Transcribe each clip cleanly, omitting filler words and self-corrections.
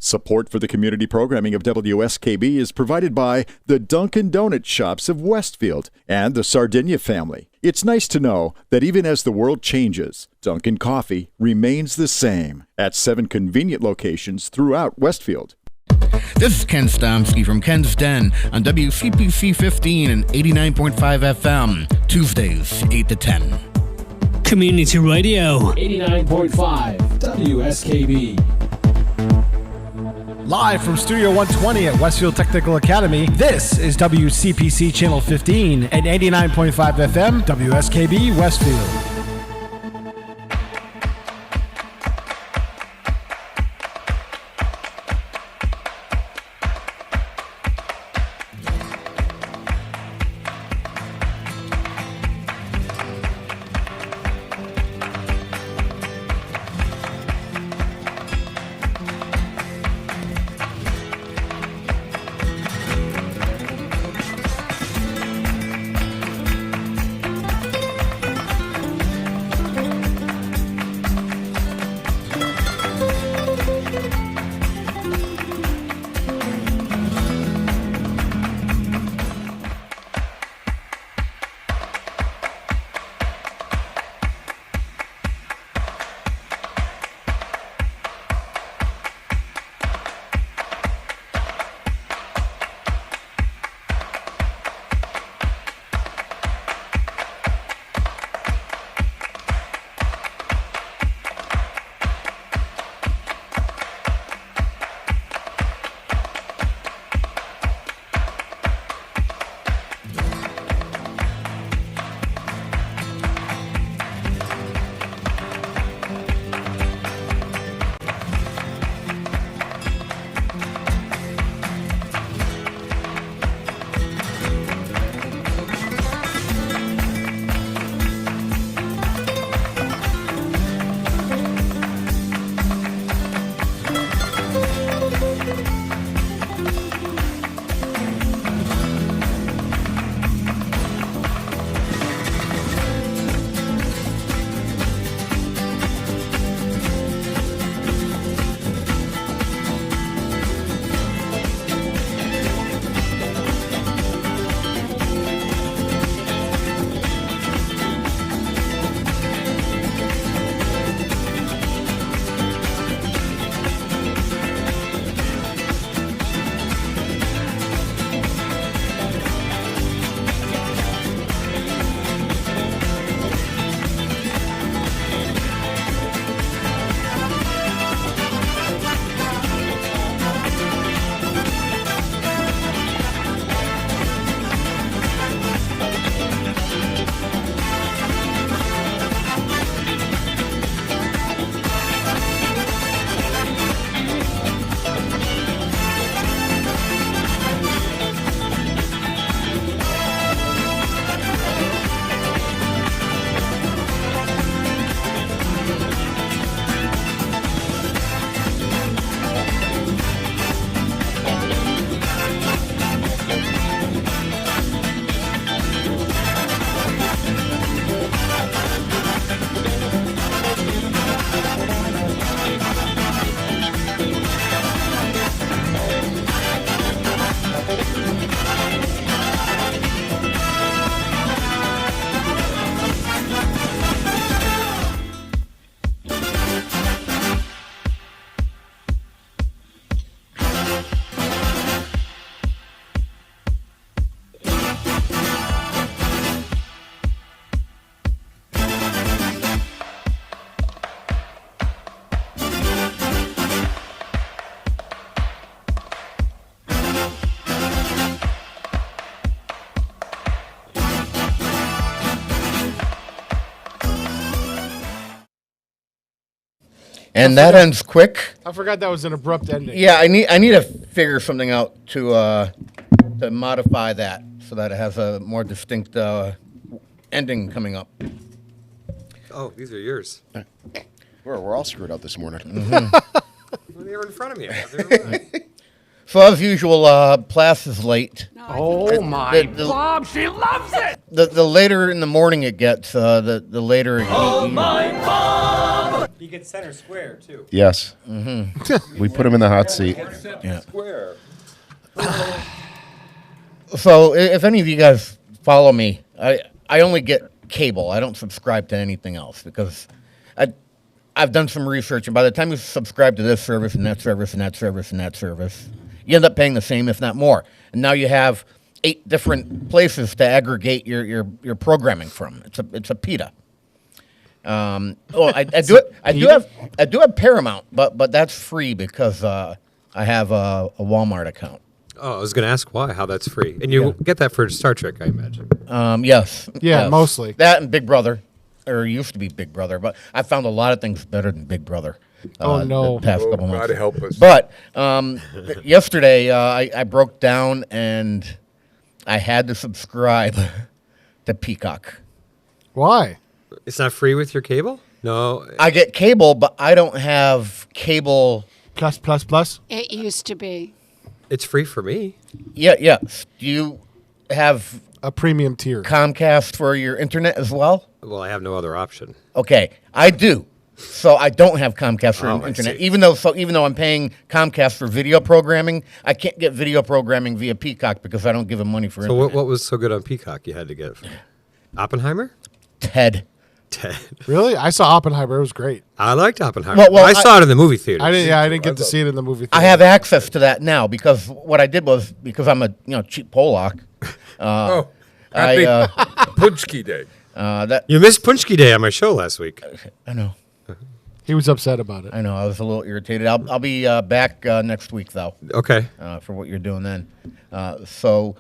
Support for the community programming of WSKB is provided by the Dunkin' Donut Shops of Westfield and the Sardinia family. It's nice to know that even as the world changes, Dunkin' Coffee remains the same at 7 convenient locations throughout Westfield. This is Ken Stomsky from Ken's Den on WCPC 15 and 89.5 FM, Tuesdays, 8 to 10. Community Radio. 89.5 WSKB. Live from Studio 120 at Westfield Technical Academy, this is WCPC Channel 15 and 89.5 FM, WSKB Westfield. And that ends quick. I forgot that was an abrupt ending. Yeah, I need to figure something out to modify that so that it has a more distinct ending coming up. Oh, these are yours. We're all screwed up this morning. Well, they were in front of me. So as usual, Plas is late. Oh my Bob, she loves it! The later in the morning it gets, the later. Oh my Bob! get center square too. Yes. We put him in the hot seat. Yeah. Square. So if any of you guys follow me, I only get cable. I don't subscribe to anything else because I've done some research, and by the time you subscribe to this service and that service and that service and that service, you end up paying the same, if not more. And now you have 8 different places to aggregate your programming from. It's a PETA. I do have Paramount, but that's free because I have a Walmart account. Oh, I was going to ask why, how that's free. And you get that for Star Trek, I imagine. Yes. Yeah, yes. mostly. That and Big Brother, or used to be Big Brother, but I found a lot of things better than Big Brother. Oh, no. The past couple months. God help us. But yesterday, I broke down and I had to subscribe to Peacock. Why? It's not free with your cable? No. I get cable, but I don't have cable. Plus. It used to be. It's free for me. Yeah. Do you have A premium tier. Comcast for your internet as well? Well, I have no other option. Okay, I do. So I don't have Comcast for Oh, I internet. see. Even though I'm paying Comcast for video programming, I can't get video programming via Peacock because I don't give them money for So internet. what was so good on Peacock you had to get? Oppenheimer? Ted. Really? I saw Oppenheimer. It was great. I liked Oppenheimer. Well, I saw it in the movie theater. I didn't get to see it in the movie theater. I have access to that now because what I did was because I'm a cheap Polak. Happy Punchki Day. That You missed Punchki Day on my show last week. I know. He was upset about it. I know. I was a little irritated. I'll be back next week though Okay. for what you're doing then. So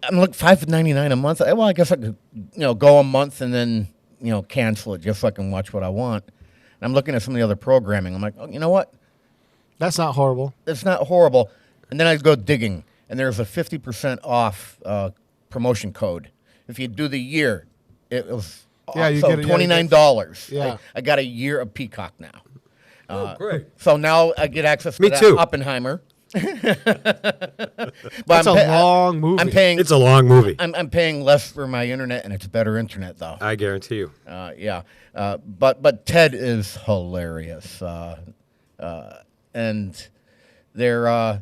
I'm looking $5.99 a month. Well, I guess I could go a month and then cancel it just so I can watch what I want. And I'm looking at some of the other programming. I'm like, oh, you know what? That's not horrible. It's not horrible. And then I go digging, and there's a 50% off promotion code. If you do the year, it was You so get it, $29. Yeah. I got a year of Peacock now. Oh, great. So now I get access to Me that too. Oppenheimer. But That's a long movie. I'm paying. It's a long movie. I'm paying less for my internet, and it's better internet though. I guarantee you. Yeah. But Ted is hilarious, and they're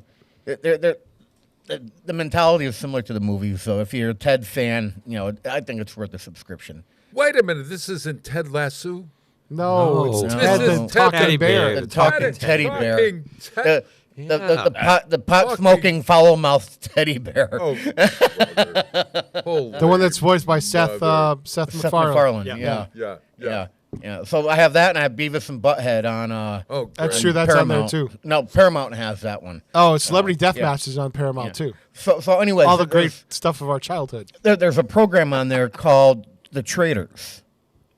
the mentality is similar to the movie. So if you're a Ted fan, I think it's worth the subscription. Wait a minute. This isn't Ted Lasso. No, No. it's This Ted is the Ted talking Teddy bear. Bear. The talking teddy bear. Ted. The pot smoking foul mouthed teddy bear. Oh, The one that's voiced by Seth Seth MacFarlane. MacFarlane. yeah. Yeah. So I have that, and I have Beavis and Butthead on. Oh, That's great. true. That's on there Paramount. too. No, Paramount has that one. Oh, Celebrity Deathmatch is on Paramount too. So anyway, All the great stuff of our childhood. there's a program on there called The Traitors,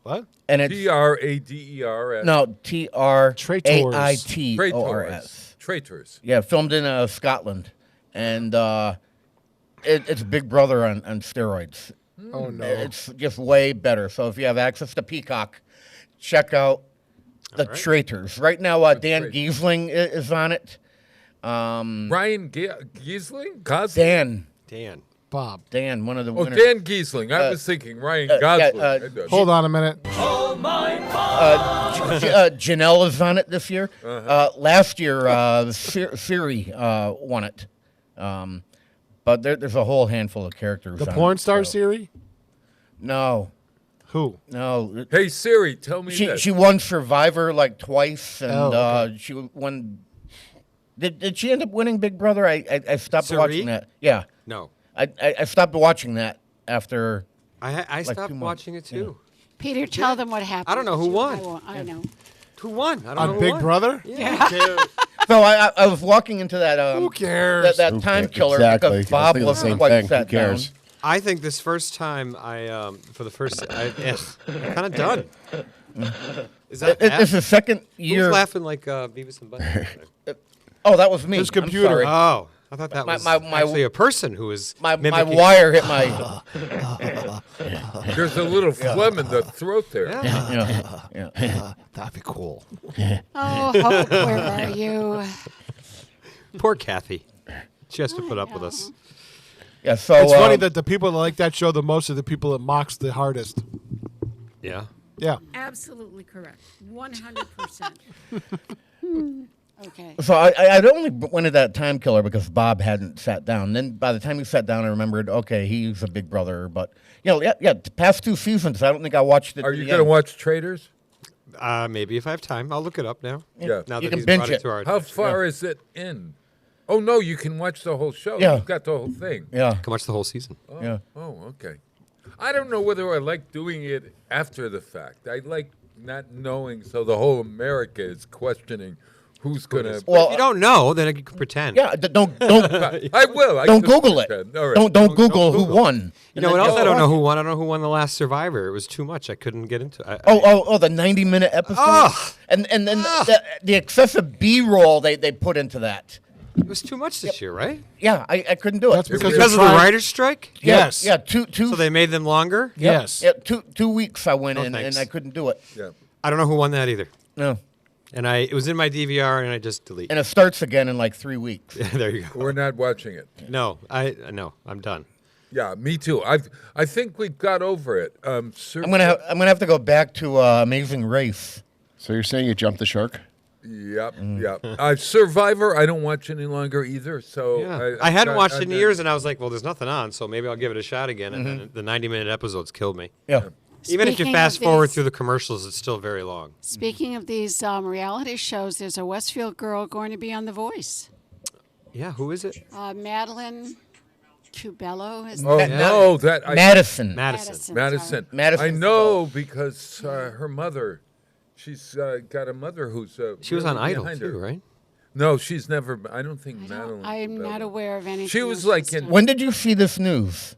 What? and it's Trader. no TRAITORS. Traitors. Yeah, filmed in Scotland, and it's Big Brother on steroids. Oh no. It's just way better. So if you have access to Peacock, check out The Traitors. Right now, Dan Giesling is on it. Ryan Giesling? Dan, Bob. one of the Oh, winners. Dan Giesling. I was thinking Ryan Gosling. Hold on a minute. Janelle is on it this year. Last year, Siri won it. But there's a whole handful of characters. The on porn it, star so- Siri? No, Who? no. Hey, Siri, tell me this. She won Survivor like twice, and okay. she won. Did she end up winning Big Brother? I stopped Siri? watching that. Yeah, No. I stopped watching that after. I 2 stopped months. watching it too. Peter, tell them what happened. I don't know who won. I know. Who won? I don't know On who Big won. Brother? So I was walking into that. Who cares? That time killer Exactly. because Bob I was wasn't thinking the quite same thing. sat Who cares? down. I think this first time I'm kind of done. Is that It's the second year. Who's laughing like Beavis and Butthead? Oh, that was me. His I'm computer. sorry. Oh, I thought that My- was my- actually a person who was My mimicking. wire hit my. There's a little phlegm in the throat there. Yeah. That'd be cool. Oh, Hope, where are you? Poor Kathy. She has to put up with us. Yeah. So It's funny that the people that like that show the most are the people that mocks the hardest. Yeah. Yeah. Absolutely correct. 100%. Okay. So I'd only went to that time killer because Bob hadn't sat down. Then by the time he sat down, I remembered, okay, he's a big brother. But, the past 2 seasons, I don't think I watched it. Are you going to watch Traders? Maybe if I have time, I'll look it up now. Yeah. Now You that can he's binge brought it. to our How far is it in? Oh, no, you can watch the whole show. Yeah. You've got the whole thing. Yeah. Can watch the whole season. Oh, Yeah. Oh, okay. I don't know whether I like doing it after the fact. I like not knowing, so the whole America is questioning who's going to. Well, If you don't know, then you can pretend. Yeah, don't I will. I don't just Google it. pretend. All right. Don't Google who won. You know what else? I don't know who won. I don't know who won the last Survivor. It was too much. I couldn't get into it. The 90-minute episode. Ugh. And then the excessive B-roll they put into that. It was too much this year, right? Yeah, I couldn't do it. That's because Because of the writer's strike? Yes. Yeah, two. So they made them longer? Yes. Yeah, 2 weeks I went No, in thanks. and I couldn't do it. Yeah. I don't know who won that either. No. And it was in my DVR, and I just deleted. And it starts again in like 3 weeks. There you go. We're not watching it. No, I'm done. Yeah, me too. I think we've got over it. I'm gonna have to go back to Amazing Race. So you're saying you jumped the shark? Yep, yep. Survivor, I don't watch any longer either. So Yeah. I hadn't watched it in years, and I was like, well, there's nothing on, so maybe I'll give it a shot again. And then the 90-minute episodes killed me. Yeah. Even if you Speaking fast of forward these- through the commercials, it's still very long. Speaking of these reality shows, there's a Westfield girl going to be on The Voice. Yeah, who is it? Madeline Cubello is Oh no, Madison. Madison. Madison. Madison I know because her mother, she's got a mother who's. She was on really Idol behind too, her. right? No, she's never. I don't think Madeline. I'm not aware of anything. She was else like she's in- done. When did you see this news?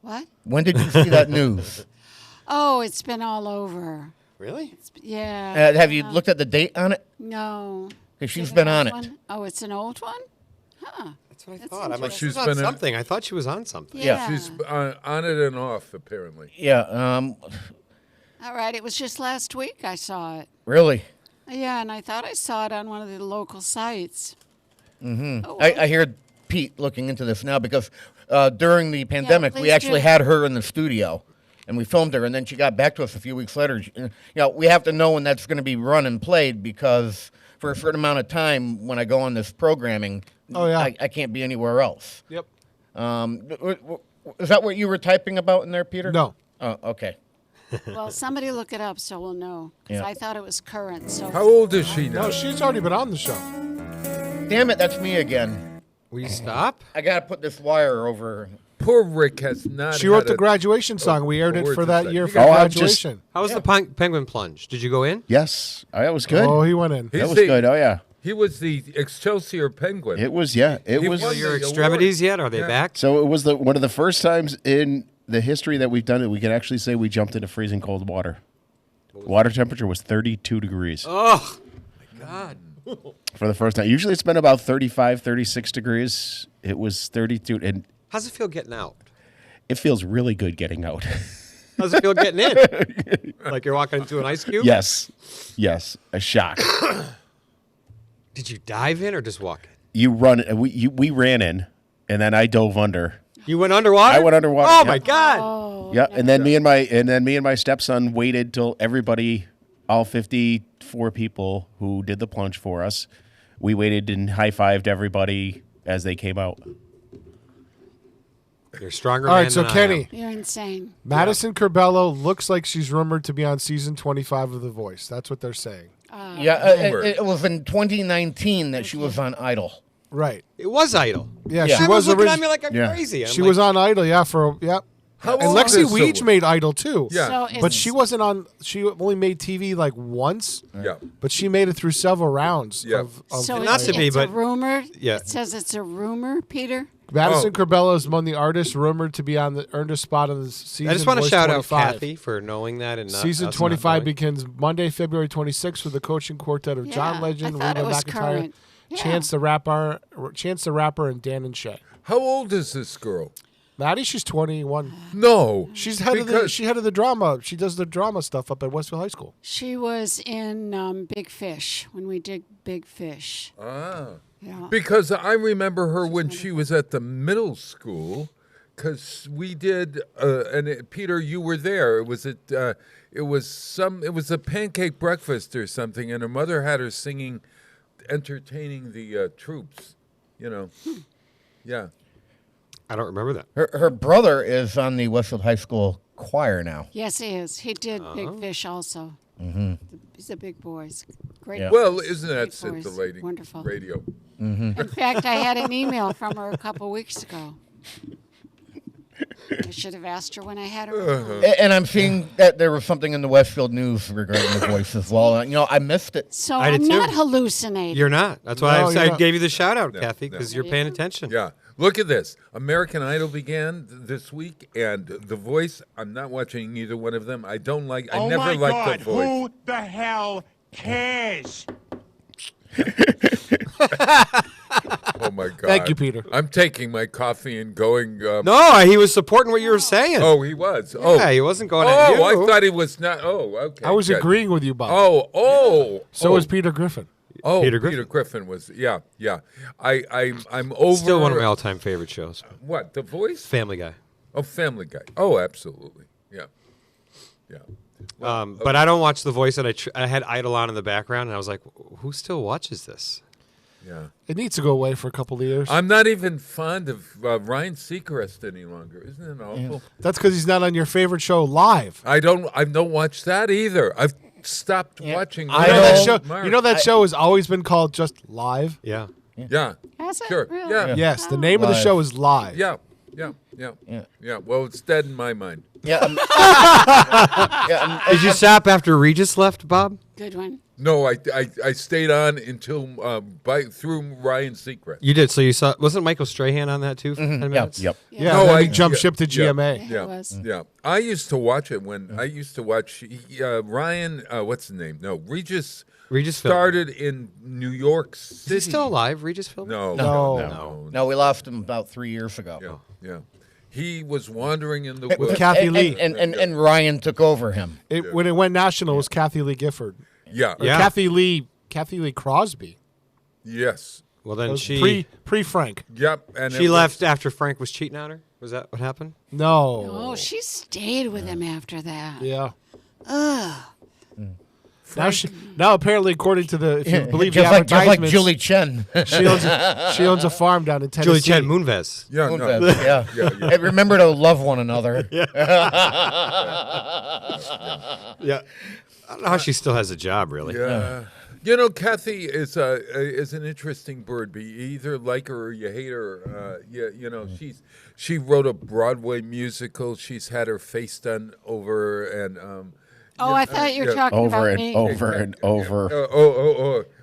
What? When did you see that news? Oh, it's been all over. Really? Yeah. Have you looked at the date on it? No. Because she's Is it been an on old it. one? Oh, it's an old one? Huh. That's what I That's thought. I'm like, interesting. she's She's on been in- something. I thought she was on something. Yeah. She's on it and off apparently. Yeah. All right. It was just last week I saw it. Really? Yeah, and I thought I saw it on one of the local sites. Mm-hmm. Oh, I hear Pete looking into this now because during the pandemic, we please actually do. had her in the studio. And we filmed her, and then she got back to us a few weeks later. We have to know when that's going to be run and played because for a certain amount of time, when I go on this programming, I can't be anywhere else. Yep. Is that what you were typing about in there, Peter? No. Oh, okay. Well, somebody look it up so we'll know. Because Yeah. I thought it was current. So How old is she now? No, she's already been on the show. Damn it, that's me again. Will you stop? I got to put this wire over. Poor Rick has not. She wrote had the a- graduation song. We aired a it word for to that say. year You for Oh, I'm just- graduation. How was the penguin plunge? Did you go in? Yes. That was good. Oh, he went in. He's that was the- good. Oh, yeah. He was the Excelsior Penguin. It was, yeah. It He was. won Your the extremities award. yet? Are they Yeah. back? So it was one of the first times in the history that we've done it. We can actually say we jumped into freezing cold water. Water temperature was 32 degrees Oh, my God. for the first time. Usually it's been about 35, 36 degrees. It was 32, and How's it feel getting out? it feels really good getting out. How's it feel getting in? Like you're walking into an ice cube? Yes, a shock. Did you dive in or just walk in? You run. We ran in, and then I dove under. You went underwater? I went underwater, Oh, yeah. my God. Oh, Yeah, and then me and my stepson waited till everybody, all 54 people who did the plunge for us, we waited and high-fived everybody as they came out. You're a stronger All man right, so than I Kenny, you're insane. Madison Curbelo looks like she's rumored to be on season 25 of The Voice. That's what they're saying. It was in 2019 that she was on Idol. Right. It was Idol. Yeah, Yeah. she Everyone's was looking at orig- me like I'm Yeah. crazy. She was on Idol, yep. How And old Lexi is Weege the- made Idol too. Yeah. So But it's- she wasn't on. She only made TV like once. Yeah. But she made it through several rounds. Yeah. Of So Not it's, to be, it's but- a rumor. Yeah. It says it's a rumor, Peter. Madison Oh. Curbelo is among the artists rumored to be earned a spot on the season. I just want to Voice shout out 25. Kathy for knowing that and not Season us not 25 knowing. begins Monday, February 26th with the coaching quartet of John Yeah, Legend, I thought Reba it was McEntire, current. Yeah. Chance the Rapper, and Dan and Shay. How old is this girl? Maddie, she's 21. No. She's head of the drama. She does the drama stuff up at Westfield High School. She was in Big Fish when we did Big Fish. Ah. Yeah. Because I remember her when she was at the middle school. because we did, Peter, you were there. It was a pancake breakfast or something, and her mother had her singing, entertaining the troops. You know, yeah. I don't remember that. Her brother is on the Westfield High School choir now. Yes, he is. He did Big Fish also. Mm-hmm. He's a big boy. He's great. Yeah. Well, isn't that Great voice. scintillating? Wonderful. Radio. In fact, I had an email from her a couple weeks ago. I should have asked her when I had her. on. And I'm seeing that there was something in the Westfield News regarding the voice as well. You know, I missed it. So I did I'm too. not hallucinating. You're not. That's why No, I you're not. gave you the shout out, No, Kathy, no. because you're paying attention. Yeah. Look at this. American Idol began this week, and The Voice, I'm not watching either one of them. I don't like, I never liked The Voice. Who the hell cares? Oh, my God. Thank you, Peter. I'm taking my coffee and going. No, he was supporting what you were saying. Oh, he was. Oh, Yeah, he wasn't going at you. I thought he was not. Oh, okay. I was good. agreeing with you, Bob. So So was Peter Griffin. Oh, Peter Peter Griffin. Griffin was. Yeah. I'm over. Still one of my all-time favorite shows. What, The Voice? Family Guy. Oh, Family Guy. Oh, absolutely. Yeah. Yeah. But I don't watch The Voice, and I had Idol on in the background, and I was like, who still watches this? Yeah. It needs to go away for a couple of years. I'm not even fond of Ryan Seacrest any longer. Isn't it awful? That's because he's not on your favorite show live. I don't watch that either. I've stopped watching. I You know that show. Mark. You know that show has always been called just Live. Yeah. Yeah. Has it Sure. really? Yeah. Yes, the name of the Live. show is Live. Yeah. Well, it's dead in my mind. Yeah. Did you stop after Regis left, Bob? Good one. No, I stayed on until through Ryan Seacrest. You did. So you saw, wasn't Michael Strahan on that too for 10 minutes? Yep. Yeah, No, then I he jumped yeah, ship to yeah, GMA. Yeah, it was. Yeah, I used to watch it when I used to watch Ryan. What's his name? No, Regis. Regis Philbin. Started in New York City. Is he still alive, Regis Philbin? No. No, we lost him about 3 years ago. Yeah. He was wandering in the With woods. Kathy Lee. And Ryan took over him. When it went national, it was Kathy Lee Gifford. Yeah. Or Kathy Lee Crosby. Yes. Well, That then was she pre-Frank. Yep. And she left after Frank was cheating on her. Was that what happened? No. Oh, she stayed with him after that. Yeah. Ugh. Now apparently, according to the, if you believe just the like advertisements, Julie Chen. she owns a farm down in Tennessee. Julie Chen Moonves. Yeah. No. Yeah. Hey, remember to love one another. Yeah. I don't know how she still has a job, really. Yeah. You know, Kathy is an interesting bird. But you either like her or you hate her. She wrote a Broadway musical. She's had her face done over and. I thought you were talking Over about and me. over and over.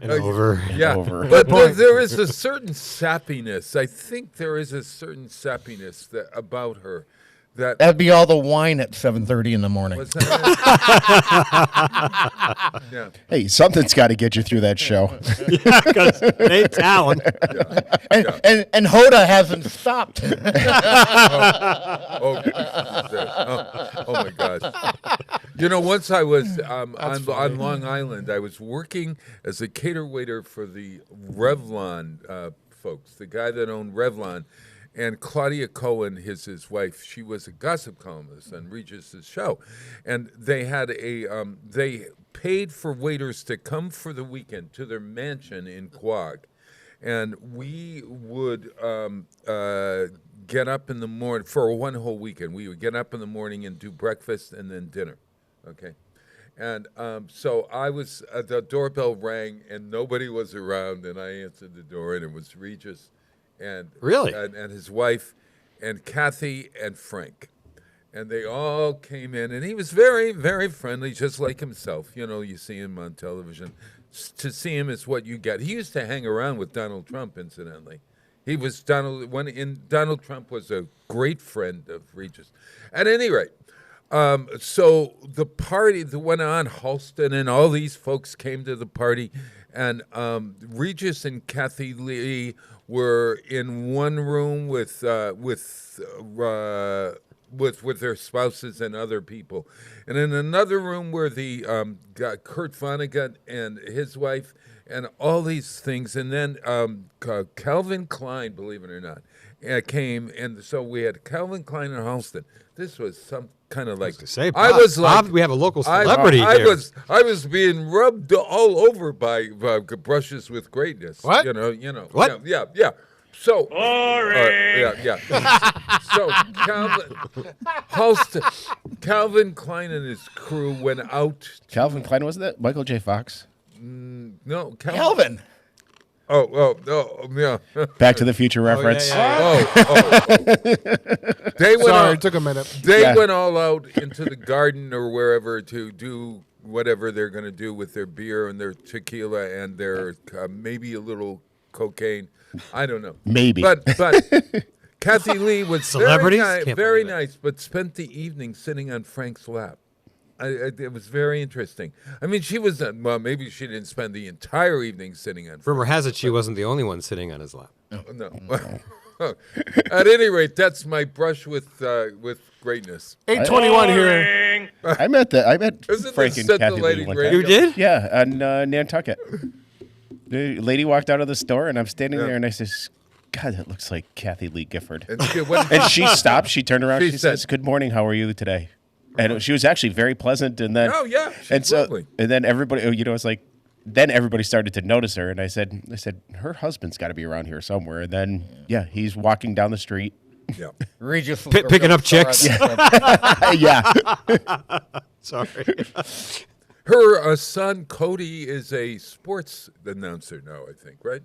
And over. Yeah, Over. but there is a certain sappiness. I think there is a certain sappiness about her. That'd be all the wine at 7:30 in the morning. Was that it? Yeah. Hey, something's got to get you through that show. Because Nate Talon. And Hoda hasn't stopped. Oh my gosh. You know, once I was on Long Island, I was working as a cater waiter for the Revlon folks, the guy that owned Revlon. And Claudia Cohen, his wife, she was a gossip columnist on Regis's show. And they had they paid for waiters to come for the weekend to their mansion in Quogue. And we would get up in the morning, for one whole weekend, we would get up in the morning and do breakfast and then dinner, okay? And so I was, the doorbell rang and nobody was around, and I answered the door, and it was Regis. And Really? and his wife and Kathy and Frank. And they all came in, and he was very, very friendly, just like himself. You know, you see him on television. To see him is what you get. He used to hang around with Donald Trump, incidentally. He was Donald Trump was a great friend of Regis. At any rate, so the party that went on, Halston and all these folks came to the party, and Regis and Kathy Lee were in one room with their spouses and other people, and in another room were the Kurt Vonnegut and his wife, and all these things, and then Calvin Klein, believe it or not, came, and so we had Calvin Klein and Halston. This was some kind of like I was like, we have a local celebrity here. I was being rubbed all over by brushes with greatness. What? You know. What? Yeah. So, yeah. So Calvin Klein and his crew went out. Calvin Klein, wasn't that Michael J. Fox? No, Calvin. Oh, yeah. Back to the Future reference. They went Sorry, out, it took a minute. They went all out into the garden or wherever to do whatever they're going to do with their beer and their tequila and their maybe a little cocaine. I don't know. Maybe. But Kathy Lee was Celebrities? very nice, but spent the evening sitting on Frank's lap. It was very interesting. I mean, she was, well, maybe she didn't spend the entire evening sitting on Rumor has it she wasn't the only one sitting on his lap. No. At any rate, that's my brush with greatness. 821 here. I met Isn't Frank this and Kathy Lee scintillating one radio? time. You did? Yeah, on Nantucket. The lady walked out of the store, and I'm standing there, and I says, God, that looks like Kathy Lee Gifford. And she stopped. She turned around. She She said- says, "Good morning. How are you today?" And she was actually very pleasant. And then, Oh, yeah, she's and so, lovely. and then everybody, it's like, then everybody started to notice her. And I said, her husband's got to be around here somewhere. And then, he's walking down the street. Yeah. Regis Picking up chicks. Yeah. Sorry. Her son, Cody, is a sports announcer now, I think, right?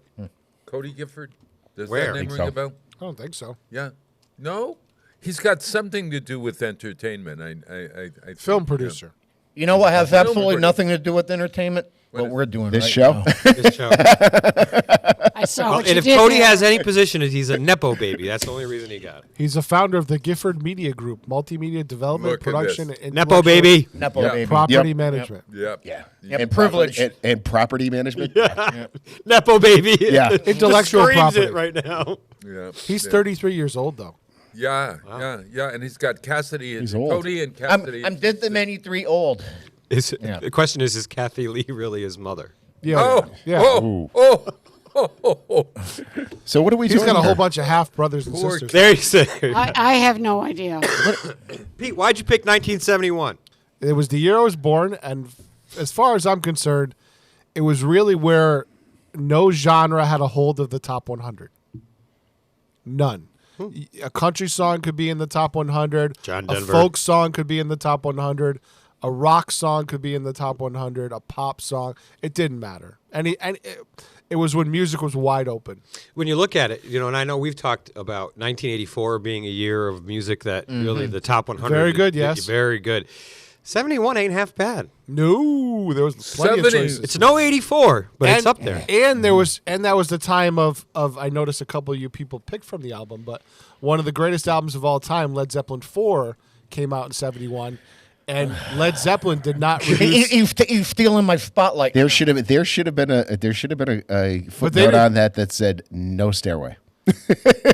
Cody Gifford? Does Where? that name Think ring so. a bell? I don't think so. Yeah. No? He's got something to do with entertainment. I think, Film yeah. producer. You know what has absolutely Nobody. nothing to do with entertainment? What is we're doing This right show? now. This show. I saw what And you if did Cody there. has any position, he's a Nepo baby. That's the only reason he got it. He's the founder of the Gifford Media Group, multimedia development, Look at production, this. and Nepo intellectual baby. Nepo Yeah. baby. property Yep. management. Yep. Yeah. Yeah, And privilege. and property management. Nepo baby. Yeah. Intellectual Screams property. it right now. Yeah. He's yeah. 33 years old, though. Yeah, and he's got Cassidy and He's old. Cody and Cassidy. I'm dead the 93 old. The question is Kathy Lee really his mother? Yeah. Oh, yeah. oh. So what are we He's doing got a whole here? bunch of half brothers and Poor sisters. There you say. I have no idea. Pete, why'd you pick 1971? It was the year I was born, and as far as I'm concerned, it was really where no genre had a hold of the top 100. None. A country song could be in the top 100. John A Denver. folk song could be in the top 100. A rock song could be in the top 100. A pop song. It didn't matter. And it was when music was wide open. When you look at it, and I know we've talked about 1984 being a year of music that really the top 100. Very good, yes. Very good. 71 ain't half bad. No, there was plenty of 70s. choices. It's no 84, but it's up there. And that was the time of I noticed a couple of you people picked from the album, but one of the greatest albums of all time, Led Zeppelin 4, came out in 71, and Led Zeppelin did not release. He's stealing my spotlight. There should have been a footnote didn't. on that said no stairway.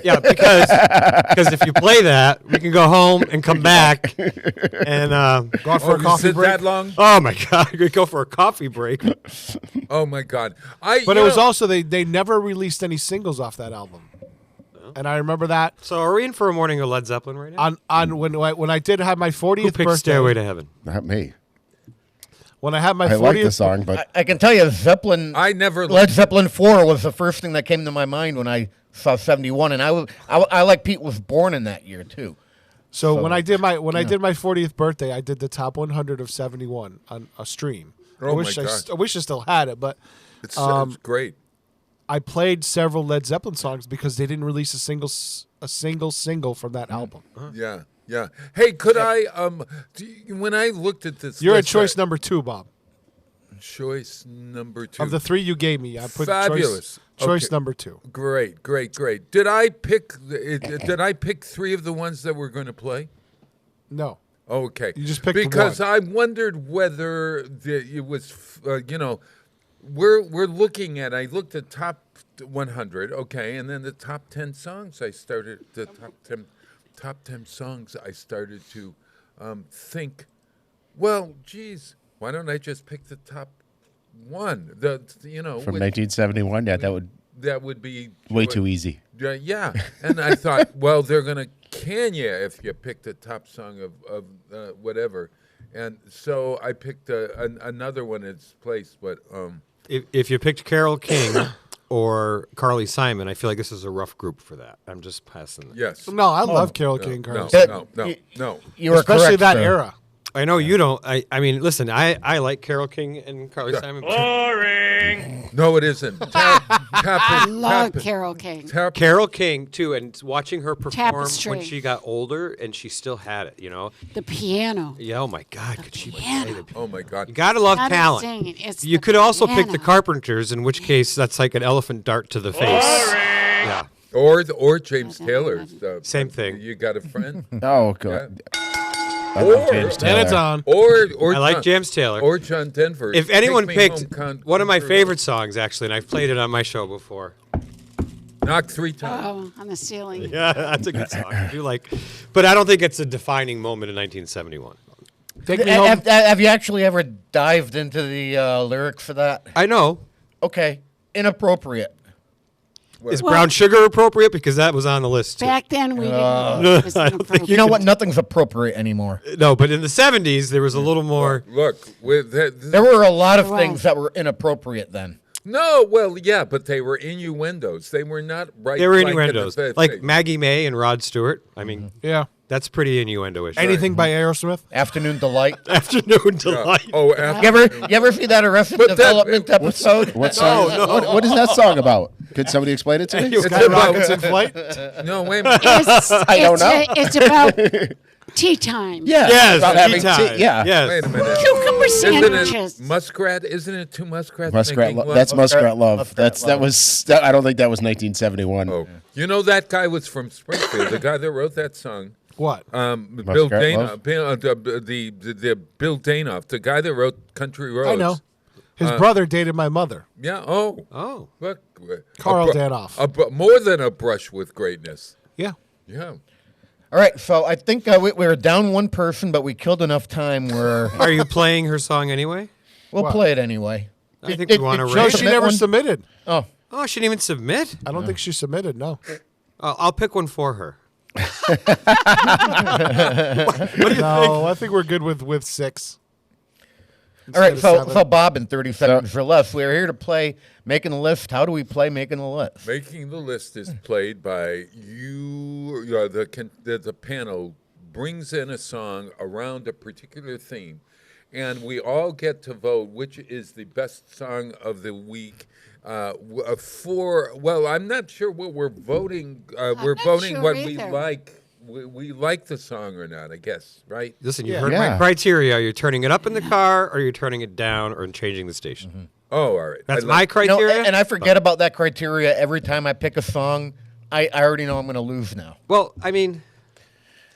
Yeah, because if you play that, we can go home and come back and Go out for a you coffee sit break. that long? oh my god, we could go for a coffee break. Oh my God! But it was also they never released any singles off that album, and I remember that So are we in for a morning of Led Zeppelin right now? on when I did have my 40th Who picked birthday. Stairway to Heaven? Not me. When I had my I 40th like the song, but I can tell you, Zeppelin. I never. Led Zeppelin 4 was the first thing that came to my mind when I saw 71, and I like Pete was born in that year too. So when I did my 40th birthday, I did the top 100 of 71 on a stream. Oh I wish my gosh. I wish I still had it, but It sounds great. I played several Led Zeppelin songs because they didn't release a single from that album. Yeah. Hey, could I? When I looked at this, You're at list, choice number 2, Bob. choice number 2 Of the 3 you gave me, I put Fabulous. choice Okay. number 2. Great. Did I pick? Did I pick 3 of the ones that we're going to play? No. Okay. You just picked because one. I wondered whether it was, we're looking at. I looked at top 100, okay, and then the top 10 songs. I started the top 10 songs. I started to think, well, geez, why don't I just pick the top one? from 1971, that would that would be way too easy. Yeah, and I thought, well, they're going to can you if you pick the top song of whatever. And so I picked another one in its place, but If you picked Carole King or Carly Simon, I feel like this is a rough group for that. I'm just passing that. yes. No, I love Carole King. No, Carson. no. You were Especially correct, that sir. era. I know you don't. I mean, listen, I like Carole King and Carly Simon. No, it isn't. I love Carole King. Carole King, too, and watching her perform Tapestry. when she got older and she still had it, you know? The piano. Yeah, oh my God, could she play piano. the Oh my God. You gotta love Not talent. singing, it's You the could also pick the piano. Carpenters, in which case that's like an elephant dart to the face. Yeah, Or James I don't know Taylor's. Same thing. You got a friend? Oh, God. I Or- love James And Taylor. it's on. Or I like John- James Taylor. Or John Denver. If Take anyone Me picked Home, one of my Country favorite songs, actually, and I've played it on my show before. Road. Knock 3 times. Oh, on the ceiling. Yeah, that's a good song. I do like, but I don't think it's a defining moment in 1971. Take me home. Have you actually ever dived into the lyrics for that? I know. Okay, inappropriate. Is Brown Sugar appropriate? Because that was on the list, too. Back then, we didn't know it was I don't think inappropriate. You know what? Nothing's appropriate anymore. No, but in the 70s, there was a little more. Look, with There were a lot of Wow. things that were inappropriate then. no, well, yeah, but they were innuendos. They were not right. They were blank in the innuendos. face. Like Maggie May and Rod Stewart. I mean, Yeah. that's pretty innuendo-ish. Anything by Aerosmith? Afternoon Delight. Afternoon Delight. Oh, You ever see that Arrested But that- Development episode? What song? What is that song about? Could somebody explain it to me? it's Sky about, Rockets in Flight? no, wait a minute. I don't know. It's about tea time. Yeah. Yes, about tea having time. tea. Yeah. Yes. Wait a minute. Cucumber Isn't sandwiches. it Muskrat? Isn't it two Muskrats Muskrat. making love? That's Muskrat Love. Muskrat That was. I don't think that was 1971. Oh, you know that guy was from Springfield. The guy that wrote that song. What? Bill Muskrat Danoff, Love? the Bill Danoff, the guy that wrote Country Roads. I know. His brother dated my mother. Yeah. Oh. Oh. Look. Carl a Danoff. more than a brush with greatness. Yeah. Yeah. All right, so I think we were down one person, but we killed enough time where Are you playing her song anyway? we'll What? play it anyway. I think we want to Joe No, rate she submit never one? submitted. Oh, Oh, she didn't even submit? I don't think she submitted, no. I'll pick one for her. No, I think we're good with 6. all right. Instead of So 7. Bob, in 30 seconds or less, we're here to play Making the List. How do we play Making the List? Making the List is played by you. The panel brings in a song around a particular theme, and we all get to vote which is the best song of the week. I'm not sure what we're voting. We're not voting sure what we either. like. We like the song or not, I guess, right? Listen, you Yeah. heard my Yeah. criteria. Are you turning it up in the car, or are you turning it down, or changing the station? Oh, all right. That's I my like- You know, criteria. and I forget about that criteria every time I pick a song. I already know I'm going to lose now. Well, I mean,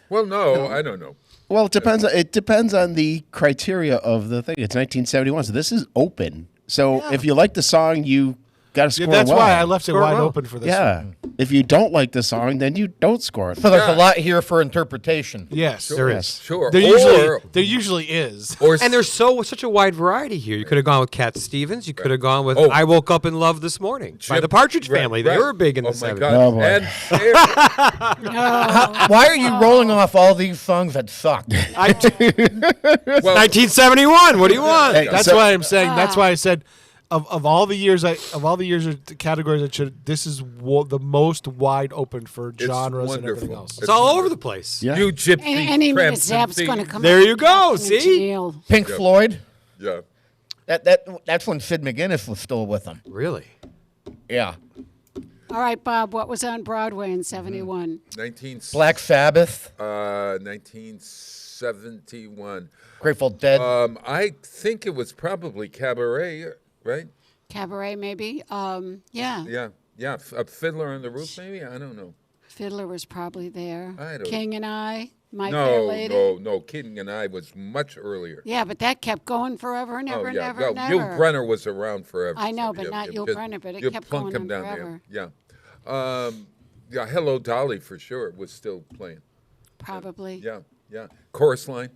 Well, no, I don't know. Well, it depends. It depends on the criteria of the thing. It's 1971, so this is open. So if you like the song, you got to score Yeah, that's well. why I left it Score wide well. open for this. Yeah. one. If you don't like the song, then you don't score it. So there's Yeah. a lot here for interpretation. Yes. there is. Sure. There usually is. or And there's such a wide variety here. You could have gone with Cat Stevens. You could have gone with Oh. "I Woke Up in Love This Morning" by the Partridge Family. They were big in the oh my 70s. God. Oh, boy. And Why are you rolling off all these songs that suck? 1971. What do you want? Hey, That's so- why I'm saying. That's why I said, of all the years, of the categories that should. This is the most wide open for genres and everything wonderful. else. It's all over the place. Yeah. you gypsy Any minute, tramp Zap's thief. going to come There up you go, in see? jail. Pink Floyd. Yeah. That's when Sid McGuinness was still with them. Really? Yeah. All right, Bob, what was on Broadway in 71? 19, Black Sabbath, 1971. Grateful Dead. I think it was probably Cabaret, right? Cabaret, maybe? Yeah. Yeah. A Fiddler on the Roof, maybe? I don't know. Fiddler was probably there. I don't- King and I, My Fair Lady. No. King and I was much earlier. Yeah, but that kept going forever and ever and ever and Yul ever. Brynner was around forever. I know, so but you- not you Yul just- Brynner, but it you kept plunk going him on down forever. there. Yeah. Yeah, Hello Dolly for sure was still playing. Probably. Yeah. Chorus Line.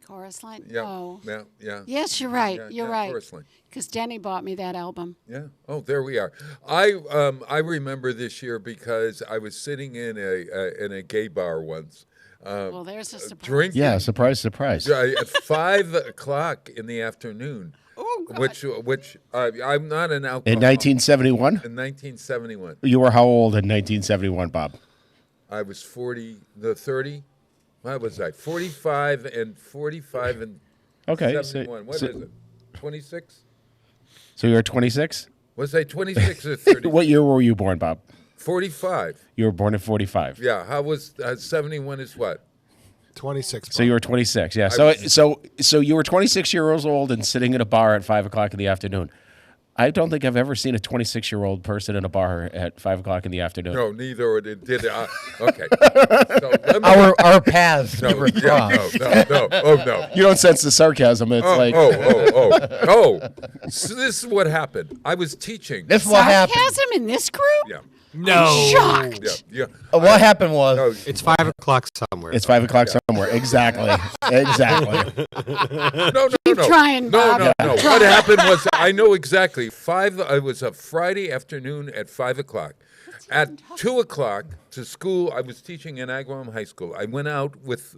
Chorus Line? Yeah, No. yeah. Yes, you're right. Yeah, You're yeah, right. Chorus Line. Because Denny bought me that album. Yeah. Oh, there we are. I remember this year because I was sitting in a gay bar once. Well, there's a surprise. Drinking. Yeah, surprise, surprise. At 5 o'clock in the afternoon. Oh, God. Which I'm not an alcoholic. In 1971? In 1971. You were how old in 1971, Bob? I was 30. What was I? 45 and 71. What is it? 26? So you were 26? Was I 26 or 30? What year were you born, Bob? 45. You were born in 45. Yeah. How was 71 is what? 26. So you were 26, yeah. So you were 26 years old and sitting at a bar at 5 o'clock in the afternoon. I don't think I've ever seen a 26-year-old person in a bar at 5 o'clock in the afternoon. No, neither did it. Okay. So Our paths never crossed. No. Oh, no. You don't sense the sarcasm. It's like... So this is what happened. I was teaching. This is what happened. Sarcasm in this group? Yeah. No. Shocked. Yeah. What happened was No, It's 5 o'clock somewhere. It's 5 o'clock somewhere. Exactly. Exactly. no. Keep trying, Bob. No. What happened was I know exactly. It was a Friday afternoon at 5 o'clock. At 2 o'clock to school, I was teaching in Agawam High School. I went out with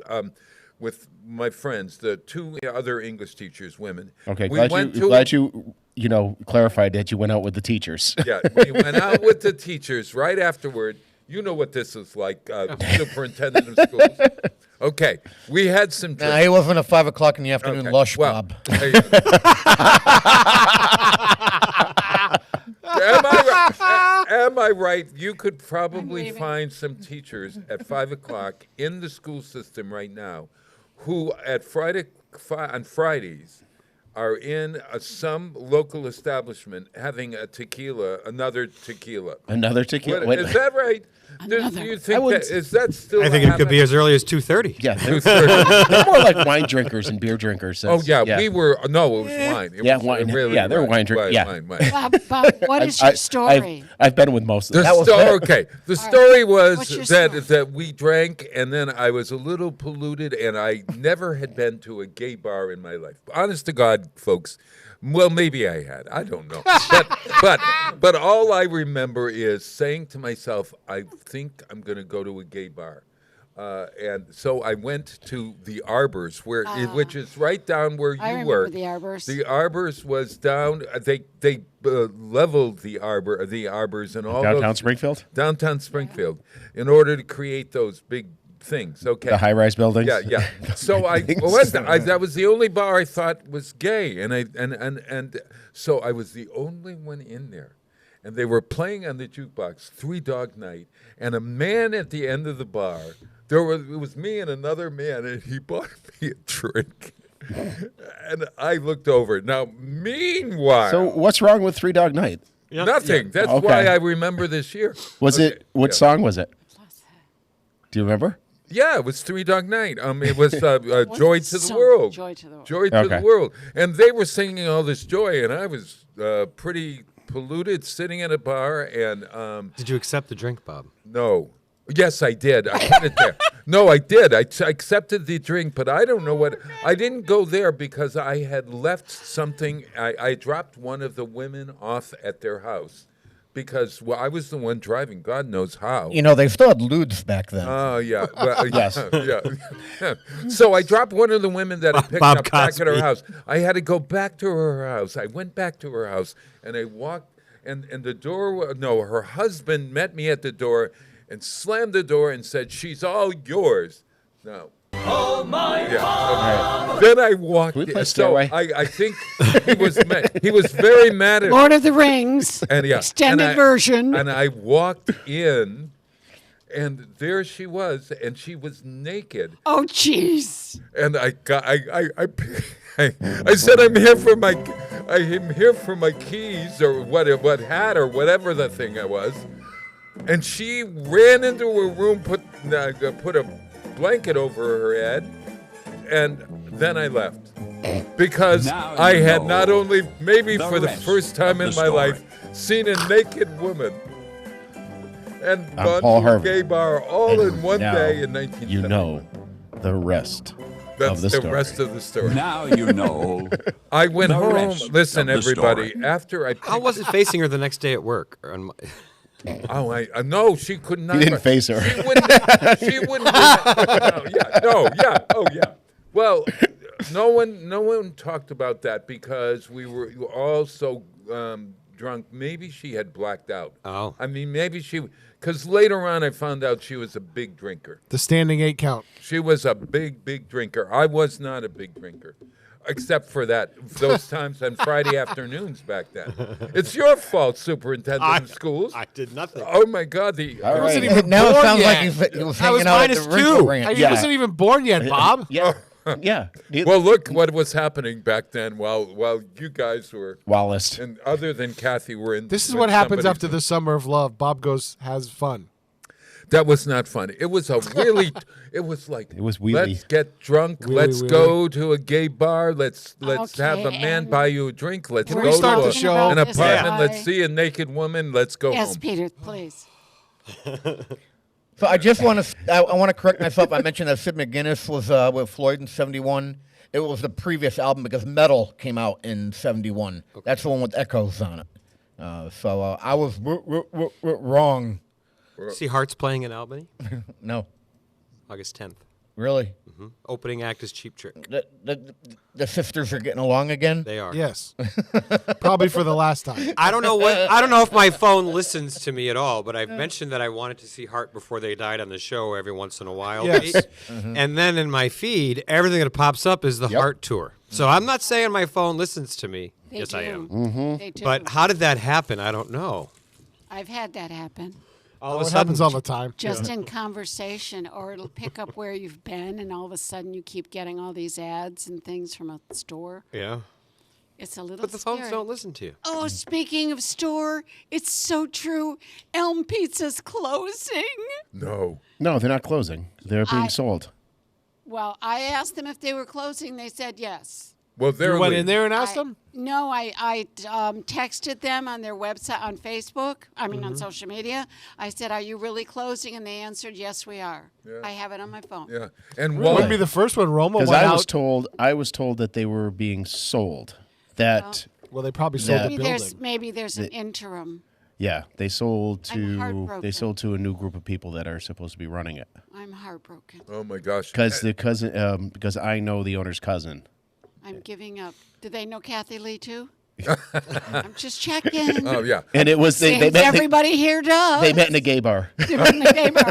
my friends, the two other English teachers, women. Okay, we glad you clarified that you went out with the teachers. Yeah, we went out with the teachers right afterward. You know what this is like, superintendent of schools. Okay, we had some drinks. Nah, he wasn't a 5 o'clock in the afternoon lush, Well, Bob. Am I right? You could probably find some teachers at 5 o'clock in the school system right now who on Fridays are in some local establishment having another tequila. Another tequila? What, is that right? Do you think is that still I think it could be as early as 2:30. Yeah, they're more like wine drinkers and beer drinkers. Oh, yeah, we were. No, it was wine. It was wine. Really Yeah, they're wine drinkers. Yeah. Bob, what is your story? I've been with most of them. Okay. The story was What's your that we drank, and then I was a little polluted, and I never had been to a gay bar in my life. Honest to God, folks. Well, maybe I had. I don't know. But all I remember is saying to myself, I think I'm going to go to a gay bar. And so I went to the Arbors, which is right down where I you remember were. the Arbors. The Arbors was down. They leveled the Arbors and all Downtown those, Springfield? Downtown Springfield, in order to create those big things. Okay. The high-rise buildings? Yeah. So that was the only bar I thought was gay, and so I was the only one in there. And they were playing on the jukebox, Three Dog Night, and a man at the end of the bar. It was me and another man, and he bought me a drink. And I looked over. Now, meanwhile, So what's wrong with Three Dog Night? nothing. That's Okay. why I remember this year. What song was it? Do you remember? Yeah, it was Three Dog Night. It was Joy to the World. Joy to the World. Joy to the World. And they were singing all this joy, and I was pretty polluted sitting in a bar. And Did you accept the drink, Bob? no. Yes, I did. I put it there. No, I did. I accepted the drink, but I don't know what. I didn't go there because I had left something. I dropped one of the women off at their house because I was the one driving. God knows how. You know, they still had lewds back then. Oh, yeah. Well, Yes. Yeah. So I dropped one of the women that I picked Bob up back at her Cosby. house. I had to go back to her house. I went back to her house, and I walked, and the door, her husband met me at the door and slammed the door and said, "She's all yours." No. Oh, my God. Then I walked. Can we play So Stairway? I think he was very mad at Lord of the Rings. and Extended version. And I walked in, and there she was, and she was naked. Oh, jeez. And I said, I'm here for my keys or what hat or whatever the thing it was. And she ran into her room, put a blanket over her head, and then I left. Because Now you I had know not only, maybe the for the rest first time of in the my story. life, seen a naked woman and I'm gone Paul to a Harvey. gay bar all in one Now day in 1970. You know the rest That's the the story. rest of the story. Now you know. I went the home. rest Listen, of the everybody. story. After I How was it facing her the next day at work? I no, she could not. He didn't face her. She wouldn't. She wouldn't. Oh yeah. Well, no one talked about that because we were all so drunk. Maybe she had blacked out. Oh. I mean, maybe because later on I found out she was a big drinker. The standing 8 count. She was a big drinker. I was not a big drinker. Except for those times on Friday afternoons back then. It's your fault, superintendent of schools. I did nothing. Oh my God! All right. Now it born sounds yet. like he was I was hanging out at minus the Wrinkle 2. Ranch. He wasn't even born yet, Bob. Yeah. Yeah. Well, look what was happening back then while you guys were, Wallace. and other than Kathy, were in. This is with what happens somebody- after the summer of love. Bob has fun. That was not fun. It was a really. It was like. It was wheelie. Let's get drunk. Wheelie, let's wheelie. go to a gay bar. Let's have a Okay, man and buy you a drink. Let's Can go we start to the show? an This apartment. guy. Let's see a naked woman. Let's go Yes, home. Peter, please. So I just want to I want to correct myself. I mentioned that Sid McGuinness was with Floyd in '71. It was the previous album because Metal came out in '71. That's the one with Echoes on it. So I was wrong. See Hearts playing in Albany, No, August 10th. really. Opening act is Cheap Trick. The sisters are getting along again. They are. Yes. Probably for the last time. I don't know if my phone listens to me at all, but I've mentioned that I wanted to see Heart Before They Died on the show every once in a while. Yes. Pete. And then in my feed, everything that pops up is the Heart tour. So I'm not saying my phone listens to me. They yes, do. I am. They do. But how did that happen? I don't know. I've had that happen. All It happens all the time. Just in conversation, or it'll pick up where you've been, and all of a sudden you keep getting all these ads and things from a store. Yeah. It's a little But the scary. phones don't listen to you. Oh, speaking of store, it's so true. Elm Pizza's closing. No. No, they're not closing. They're being I- sold. Well, I asked them if they were closing. They said yes. Well, they're You went in leaving. there and asked them? No, I texted them on their website, on Facebook, on social media. I said, are you really closing? And they answered, yes, we are. Yeah. I have it on my phone. Yeah, and Wouldn't why? be the first one. Roma Because went I out. was told that they were being sold. That Well, they probably sold Yeah. the building. Maybe there's an interim. yeah, they sold I'm to heartbroken. a new group of people that are supposed to be running it. I'm heartbroken. Oh my gosh. Because the cousin, because I know the owner's cousin. I'm giving up. Do they know Kathy Lee too? I'm just checking. Oh yeah. And it was they Since met everybody here does. they met in a gay bar. They met in the gay bar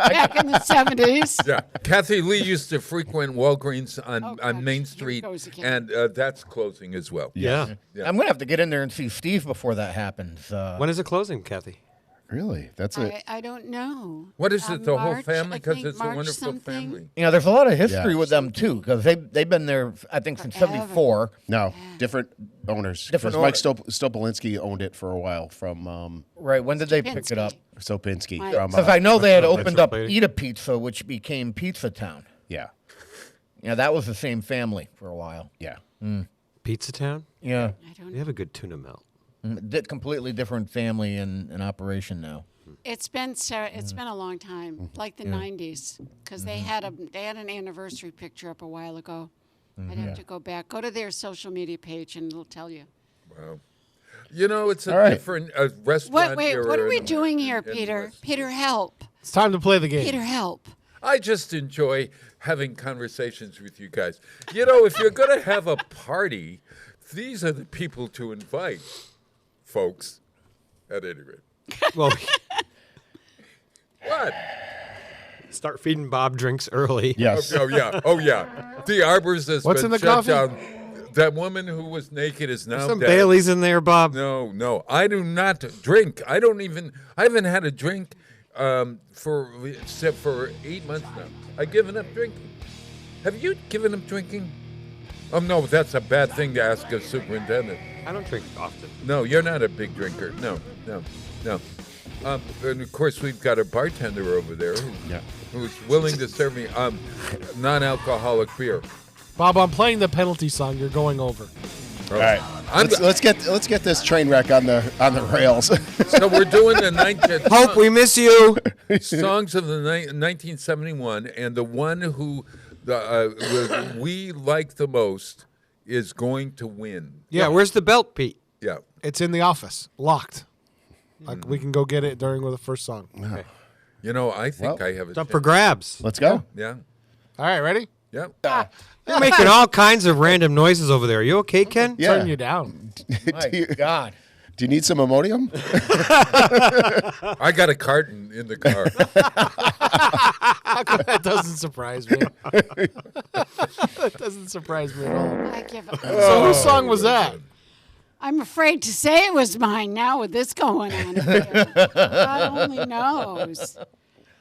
back in the 70s. Yeah, Kathy Lee used to frequent Walgreens on God, Main here Street, goes again. and that's closing as well. Yeah. I'm gonna have to get in there and see Steve before that happens. When is it closing, Kathy? Really? That's it. I don't know. What is it? The whole March, family? I Because think it's a March wonderful something. family. there's a lot of history Yeah. with them too because they've been there I think since Forever. '74. No, different owners. Different Because Mike Stopolinsky owned it for a while from Right? When did they pick it up? Pinsky. Stopinski. My- From Because I know they had That's opened right, up lady. Eat a Pizza, which became Pizza Town. yeah, Yeah, that was the same family for a while. yeah. Pizza Town? Yeah, I don't We know. have a good tuna melt. completely different family in operation now. It's been a long time, like the 90s, because they had an anniversary picture up a while ago. I'd have to go back. Go to their social media page and it'll tell you. Wow. You know, it's a All right. different restaurant era. What are we in- doing here, in Peter? West- Peter, help. It's time to play the game. Peter, help. I just enjoy having conversations with you guys. You know, if you're going to have a party, these are the people to invite, folks, at any rate. Well, What? start feeding Bob drinks early. Yes. Oh, yeah. Oh, yeah. The Arbors has What's been in the shut coffee? down. That woman who was naked is now Some dead. Baileys in there, Bob. No. I do not drink. I haven't had a drink except for 8 months now. I've given up drinking. Have you given up drinking? Oh, no, that's a bad thing to ask a superintendent. I don't drink often. No, you're not a big drinker. No. And of course, we've got a bartender over there who's willing to serve me non-alcoholic beer. Bob, I'm playing the penalty song. You're going over. All right. Let's get this train wreck on the rails. So we're doing the Hope, we miss you. songs of the 1971, and the one who we like the most is going to win. Yeah, where's the belt, Pete? Yeah. It's in the office, locked. Like we can go get it during the first song. Okay. You know, I think I have a It's up chance. for grabs. Let's go. Yeah. All right, ready? Yeah. You're making all kinds of random noises over there. Are you okay, Ken? Yeah. Turn you down. My God. Do you need some Imodium? I got a carton in the car. That doesn't surprise me. That doesn't surprise me at all. I give So whose song was that? I'm afraid to say it was mine now with this going on here. God only knows.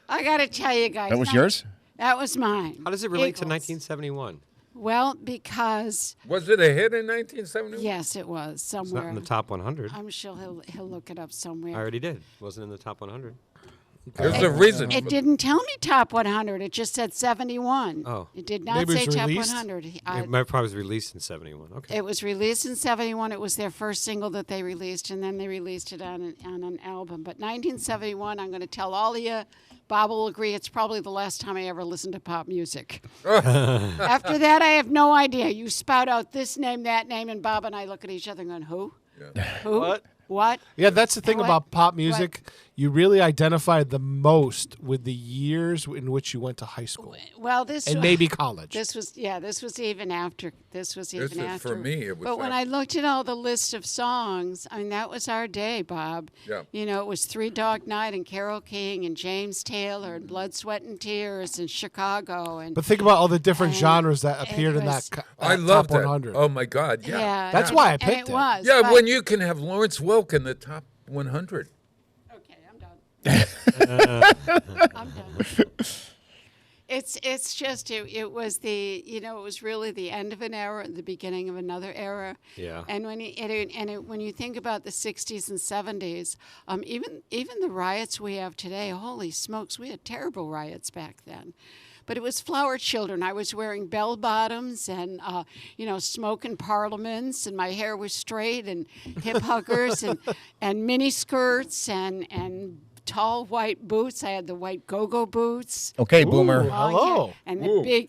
I got to tell you guys. That was yours? That was mine. How does it relate to Eagles. 1971? Well, because, Was it a hit in 1971? yes, it was It's not somewhere. in the top 100. I'm sure he'll look it up somewhere. I already did. Wasn't in the top 100. There's a reason. It didn't tell me top 100. It just said 71. Oh. It did not Maybe it say was top released? 100. It might probably was released in 71. Okay. It was released in 71. It was their first single that they released, and then they released it on an album. But 1971, I'm going to tell all of you, Bob will agree, it's probably the last time I ever listened to pop music. After that, I have no idea. You spout out this name, that name, and Bob and I look at each other and going, who? Who? What? Yeah, that's the thing What? about pop music. You really identify the most with the years in which you went to high school Well, this and maybe college. This was even after. This was even is- after. for me, it was But when I looked at all the list of songs, I mean, that was our day, Bob. Yeah. You know, it was Three Dog Night and Carole King and James Taylor and Blood, Sweat and Tears and Chicago and. But think about all the different And genres that it appeared in was- that I love top that. 100. Oh my God! Yeah. yeah, That's and- why I and picked it. was. Yeah, but- when you can have Lawrence Welk in the top 100. Okay, I'm done. I'm done. It's just it was it was really the end of an era, the beginning of another era. Yeah. And when you think about the 60s and 70s, even the riots we have today, holy smokes, we had terrible riots back then. But it was flower children. I was wearing bell bottoms and, smoking parliaments, and my hair was straight, and hip huggers, and mini skirts, and tall white boots. I had the white go-go boots. Okay, Boomer. Ooh. Hello. Yeah. And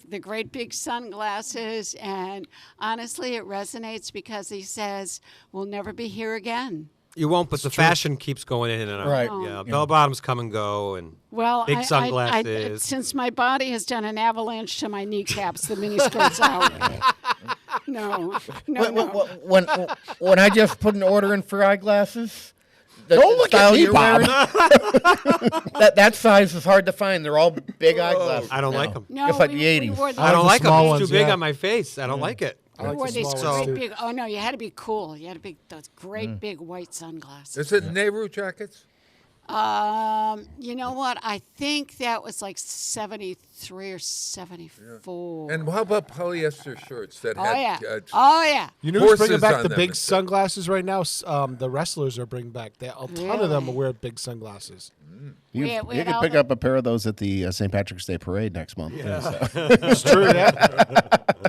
the great big sunglasses. And honestly, it resonates because he says, "We'll never be here again." You won't, but the fashion keeps going in and out. Right. Yeah. Bell bottoms come and go, and Well, big sunglasses. since my body has done an avalanche to my kneecaps, the miniskirt's out. No. When I just put an order in for eyeglasses, Don't look at style me, you're Bob. wearing, that size is hard to find. They're all big eyeglasses. I don't like them. No, Just like we- the we 80s. wore the- I don't the like them. small It's ones, too big yeah. on my face. I don't like it. I we like wore the these small ones, great too. big. Oh no, you had to be cool. You had to be those great big white sunglasses. Is it Nehru jackets? You know what? I think that was like 73 or 74. And how about polyester shirts that oh had yeah. Oh yeah. You know who's bringing horses back on the them big and stuff? sunglasses right now? The wrestlers are bringing back. A ton of them Really? wear big sunglasses. You, We you had can all pick the- up a pair of those at the St. Patrick's Day parade next month. It's true, yeah.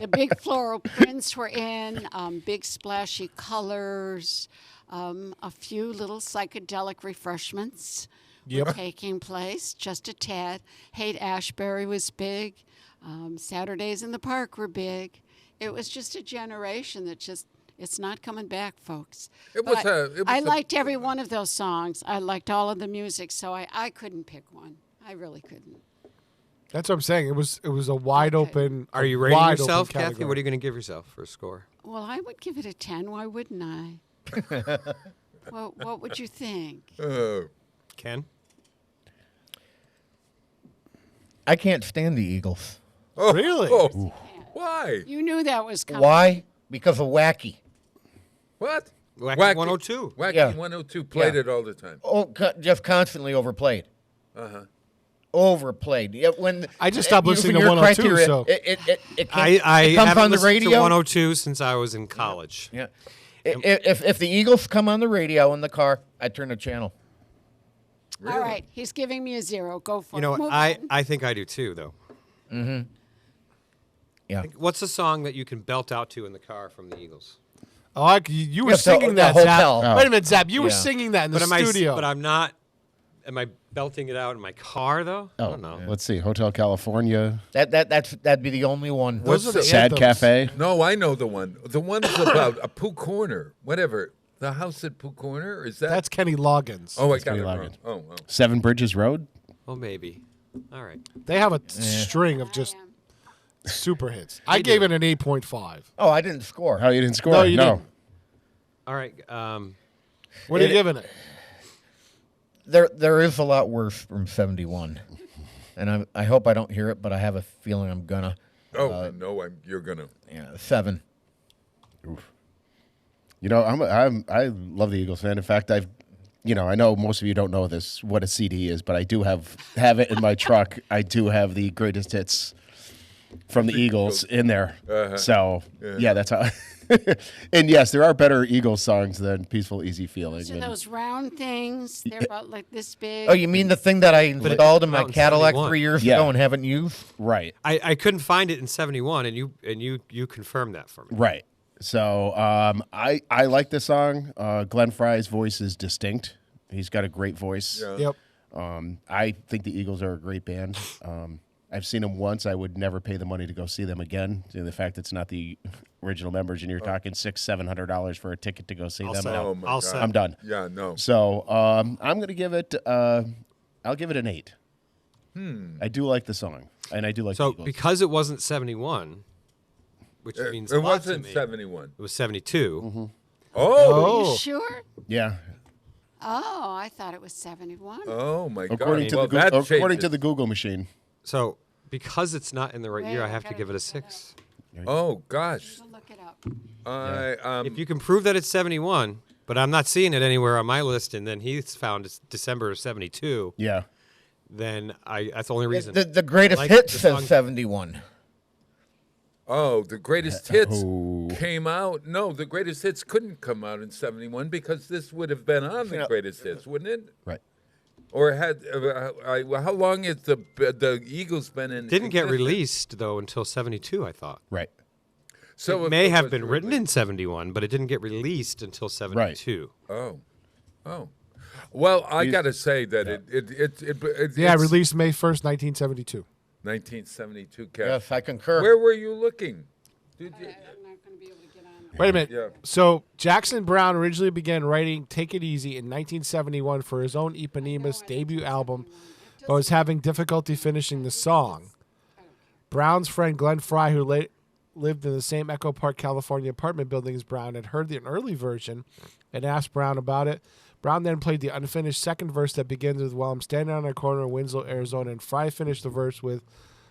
The big floral prints were in, big splashy colors, a few little psychedelic refreshments were taking place, just a tad. Haight-Ashbury was big. Saturdays in the Park were big. It was just a generation that it's not coming back, folks. But I liked every one of those songs. I liked all of the music, so I couldn't pick one. I really couldn't. That's what I'm saying. It was a wide open. Are you rating yourself, Kathy? What are you going to give yourself for a score? Well, I would give it a 10. Why wouldn't I? Well, what would you think? Ken? I can't stand the Eagles. Really? Oh, why? You knew that was coming. Why? Because of Wacky. What? Wacky 102. Wacky Yeah. 102 played Yeah. it all the time. Oh, just constantly overplayed. Overplayed. Yeah, when I just stopped using listening to your 102, criteria, so- it I comes haven't on the listened radio. to 102 since I was in college. Yeah. If the Eagles come on the radio in the car, I turn the channel. All right, he's giving me a 0. Go for You know it. what? Move I on. think I do too, though. Yeah. What's a song that you can belt out to in the car from the Eagles? Oh, you were Yeah, so singing the that, hotel. Zap. Wait a minute, Zap. You were Yeah. singing that in the But studio. I'm not. Am I belting it out in my car though? I Oh, don't know. let's see. Hotel California, That'd be the only one. Those are the Sad anthems. Cafe. No, I know the one. The one is about a Pooh Corner, whatever. The house at Pooh Corner, is that? That's Kenny Loggins. Oh, I got Kenny it wrong. Loggins. Oh. Seven Bridges Road. Well, maybe. All right. They have a string of just super hits. I gave it an 8.5. Oh, I didn't score. Oh, you didn't score? No, you didn't. All right. What are you giving it? There is a lot worse from 71, and I hope I don't hear it, but I have a feeling I'm gonna. Oh, I know you're gonna. Yeah, 7. You know, I love the Eagles fan. In fact, I know most of you don't know this, what a CD is, but I do have it in my truck. I do have the greatest hits from the Eagles in there. So yeah, that's how. And yes, there are better Eagles songs than "Peaceful, Easy Feeling." So those round things, they're about like this big. Oh, you mean the thing that I installed in my out in Cadillac 71. 3 years Yeah. ago and haven't used? Right, I couldn't find it in 71, and you confirmed that for me. right. So I like this song. Glenn Fry's voice is distinct. He's got a great voice. Yeah. Yep. I think the Eagles are a great band. I've seen them once. I would never pay the money to go see them again. Due to the fact it's not the original members, and you're talking $600-700 for a ticket to go see them. set. No, Oh my I'll God. set. I'm done. Yeah, no. So I'm gonna give it. I'll give it an 8. I do like the song, and I do like the So Eagles. because it wasn't 71, which means It a lot to wasn't me, 71. It was 72. Oh. Are you sure? Yeah, Oh, I thought it was 71. Oh my according God. to Well, the that according to changes. the Google machine. So because it's not in the right year, Wait, I have to gotta give it a look that 6. Oh gosh. We'll look it up. If you can prove that it's 71, but I'm not seeing it anywhere on my list, and then he's found it's December of 72, Yeah, then that's the only reason. The greatest Like hit the says song- 71. Oh, the greatest hits Oh. came out. No, the greatest hits couldn't come out in 71 because this would have been on the greatest hits, wouldn't it? right. Or had how long has the Eagles been in? Didn't get existence? released though until 72, I thought. Right. So It if may have was been written released- in 71, but it didn't get released until 72. Oh. Well, I got to say that Yeah, it's released May 1st, 1972. 1972. Kev. Yes, I concur. Where were you looking? Did you- I'm not going to be able to get on. Wait a minute. Yeah. So Jackson Brown originally began writing "Take It Easy" in 1971 for his own eponymous debut album, but was having difficulty finishing the song. Brown's friend Glenn Fry, who lived in the same Echo Park, California apartment building as Brown, had heard the early version and asked Brown about it. Brown then played the unfinished second verse that begins with "While I'm standing on a corner in Winslow, Arizona," and Fry finished the verse with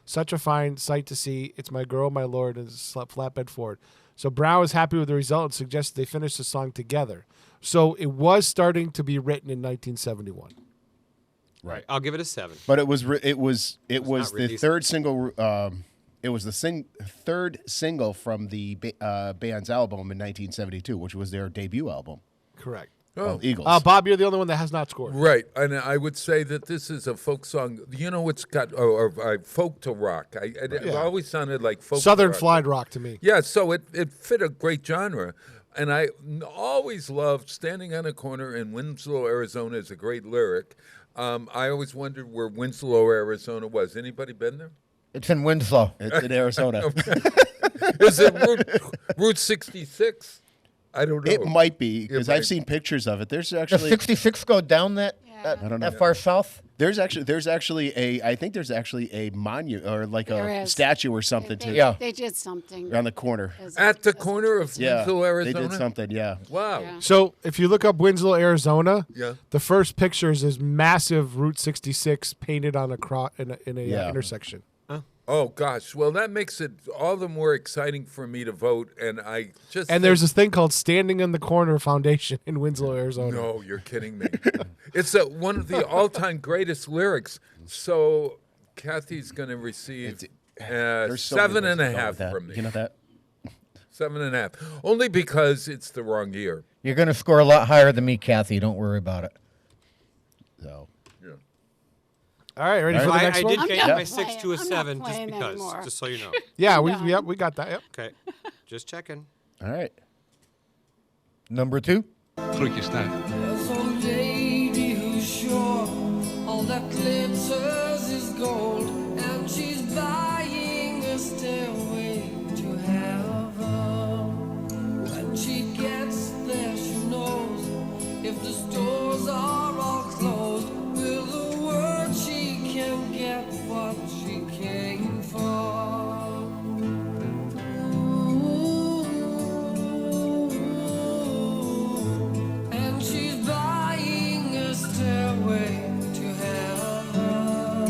"Such a fine sight to see, it's my girl, my lord," and flatbed forward. So Brown was happy with the result and suggested they finish the song together. So it was starting to be written in 1971. Right. I'll give it a 7. But it was the not released. third single. It was the third single from the band's album in 1972, which was their debut album. Correct. Called Eagles. Bob, you're the only one that has not scored. Right, and I would say that this is a folk song. You know, it's got folk to rock. It always sounded like folk. Southern to rock. Flight Rock to me. Yeah, so it fit a great genre. And I always loved "Standing on a Corner in Winslow, Arizona" is a great lyric. I always wondered where Winslow, Arizona was. Anybody been there? It's in Winslow. It's in Arizona. Is it Route 66? I don't know. It might be because might I've seen pictures of it. There's Does actually 66 go down that I don't know. that far south? there's actually a monument or like There a is. statue or something They, Yeah. they did something. on the corner. At the corner of Yeah, Winslow, they Arizona? did something. Yeah. Wow. Yeah. So if you look up Winslow, Arizona, Yeah. the first picture is this massive Route 66 painted on a in a Yeah. intersection. Oh, gosh. Well, that makes it all the more exciting for me to vote. And I just. And there's this thing called Standing in the Corner Foundation in Winslow, Arizona. No, you're kidding me. It's one of the all-time greatest lyrics. So Kathy's going to receive There's so many 7.5 ways to go with that. from me. You know that? 7.5. Only because it's the wrong year. You're going to score a lot higher than me, Kathy. Don't worry about it. So Yeah. All right, ready for the I next one? did I'm change not my 6 to a playing. I'm not 7 just playing because, anymore. just so you know. Yeah, No. we got that. Yep. Okay, just checking. all right. Number 2. Druk je stijf. There's a lady who's sure that glitters is gold, and she's buying a stairway to heaven. When she gets there, she knows if the stores are all closed, with a word she can get what she came for. And she's buying a stairway to heaven.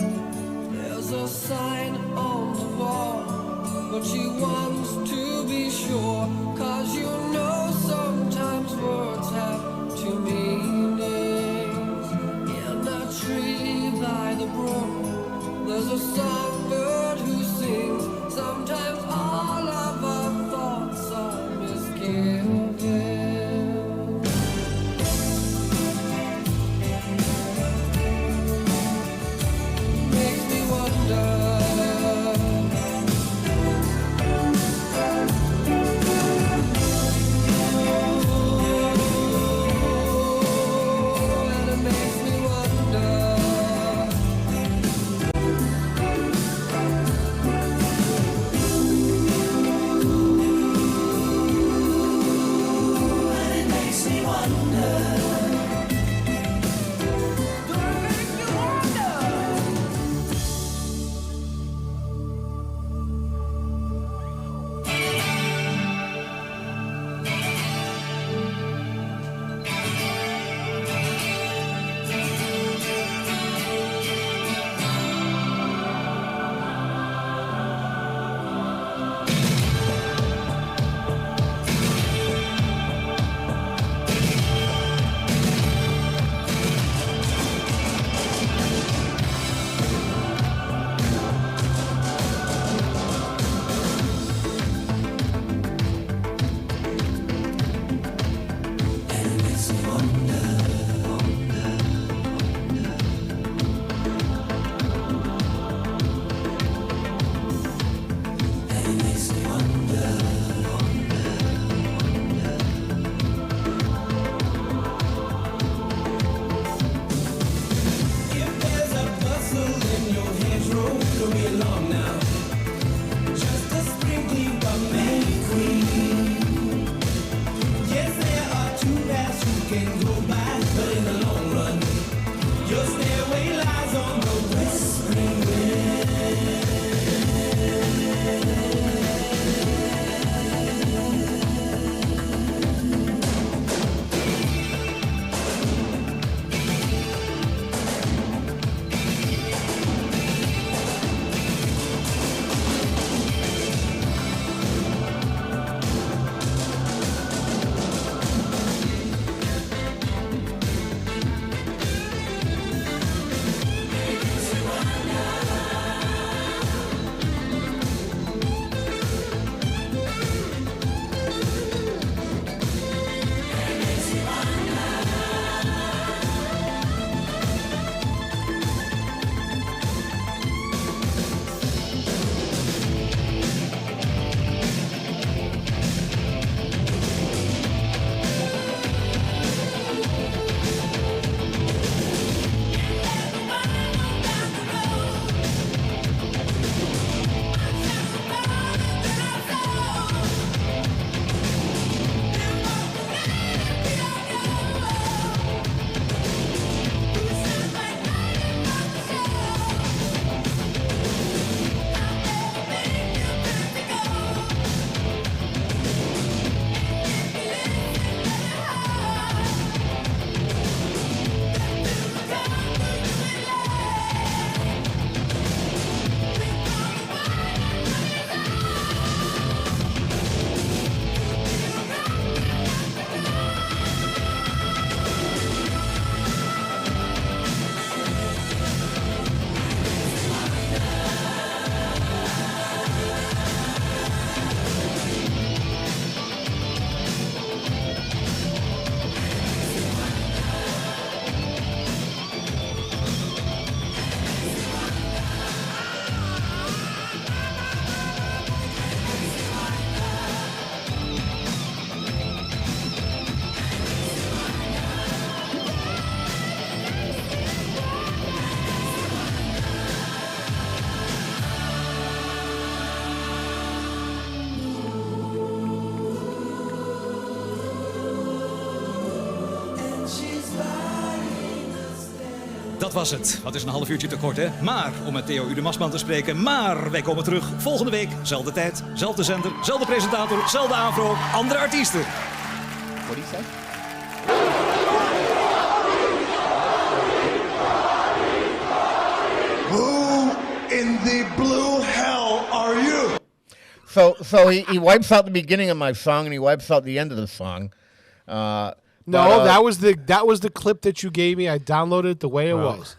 dat was het. Wat is een half uurtje te kort, hè? Maar, om met Theo Udemasman te spreken, maar wij komen terug volgende week. Zelfde tijd, zelfde zender, zelfde presentator, zelfde afro, andere artiesten. What do you say? Who in the blue hell are you? So he wipes out the beginning of my song and he wipes out the end of the song. That was the clip that you gave me. I downloaded it the way it was.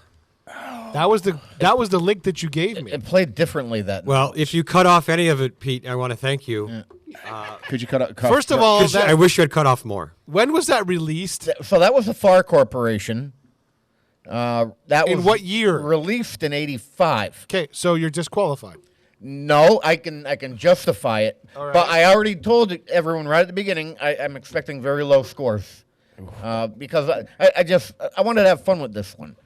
That was the link that you gave me. It played differently that night. Well, if you cut off any of it, Pete, I want to thank you. Could you cut off? First of all, I wish you had cut off more. when was that released? So that was the Far Corporation. That In was what year? Released in '85. Okay, so you're disqualified. No, I can justify it, All right. but I already told everyone right at the beginning I'm expecting very low scores because I wanted to have fun with this one.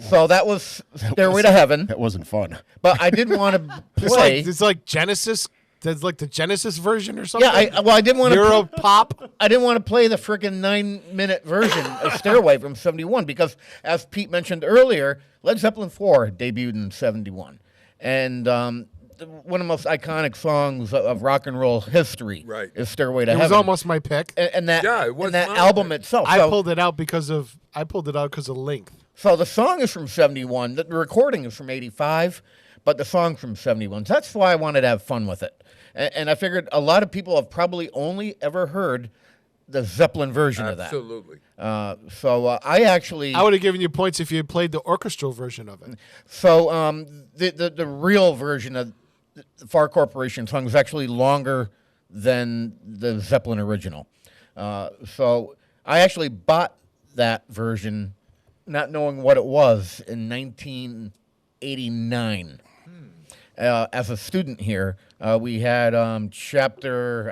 So that was Stairway to Heaven. That wasn't fun. But I didn't want to play. It's like Genesis. That's like the Genesis version or something. Yeah, I didn't want to Euro pop. I didn't want to play the freaking 9-minute version of Stairway from '71 because, as Pete mentioned earlier, Led Zeppelin IV debuted in '71, and one of the most iconic songs of rock and roll history is "Stairway to It Heaven." was almost my pick. And that it was and that mine. album itself. I So- pulled it out because of length. So the song is from '71. The recording is from '85, but the song's from '71. So that's why I wanted to have fun with it. And I figured a lot of people have probably only ever heard the Zeppelin version of that. Absolutely. So I actually I would have given you points if you had played the orchestral version of it. So the real version of the Far Corporation song is actually longer than the Zeppelin original. So I actually bought that version not knowing what it was in 1989. As a student here, we had chapter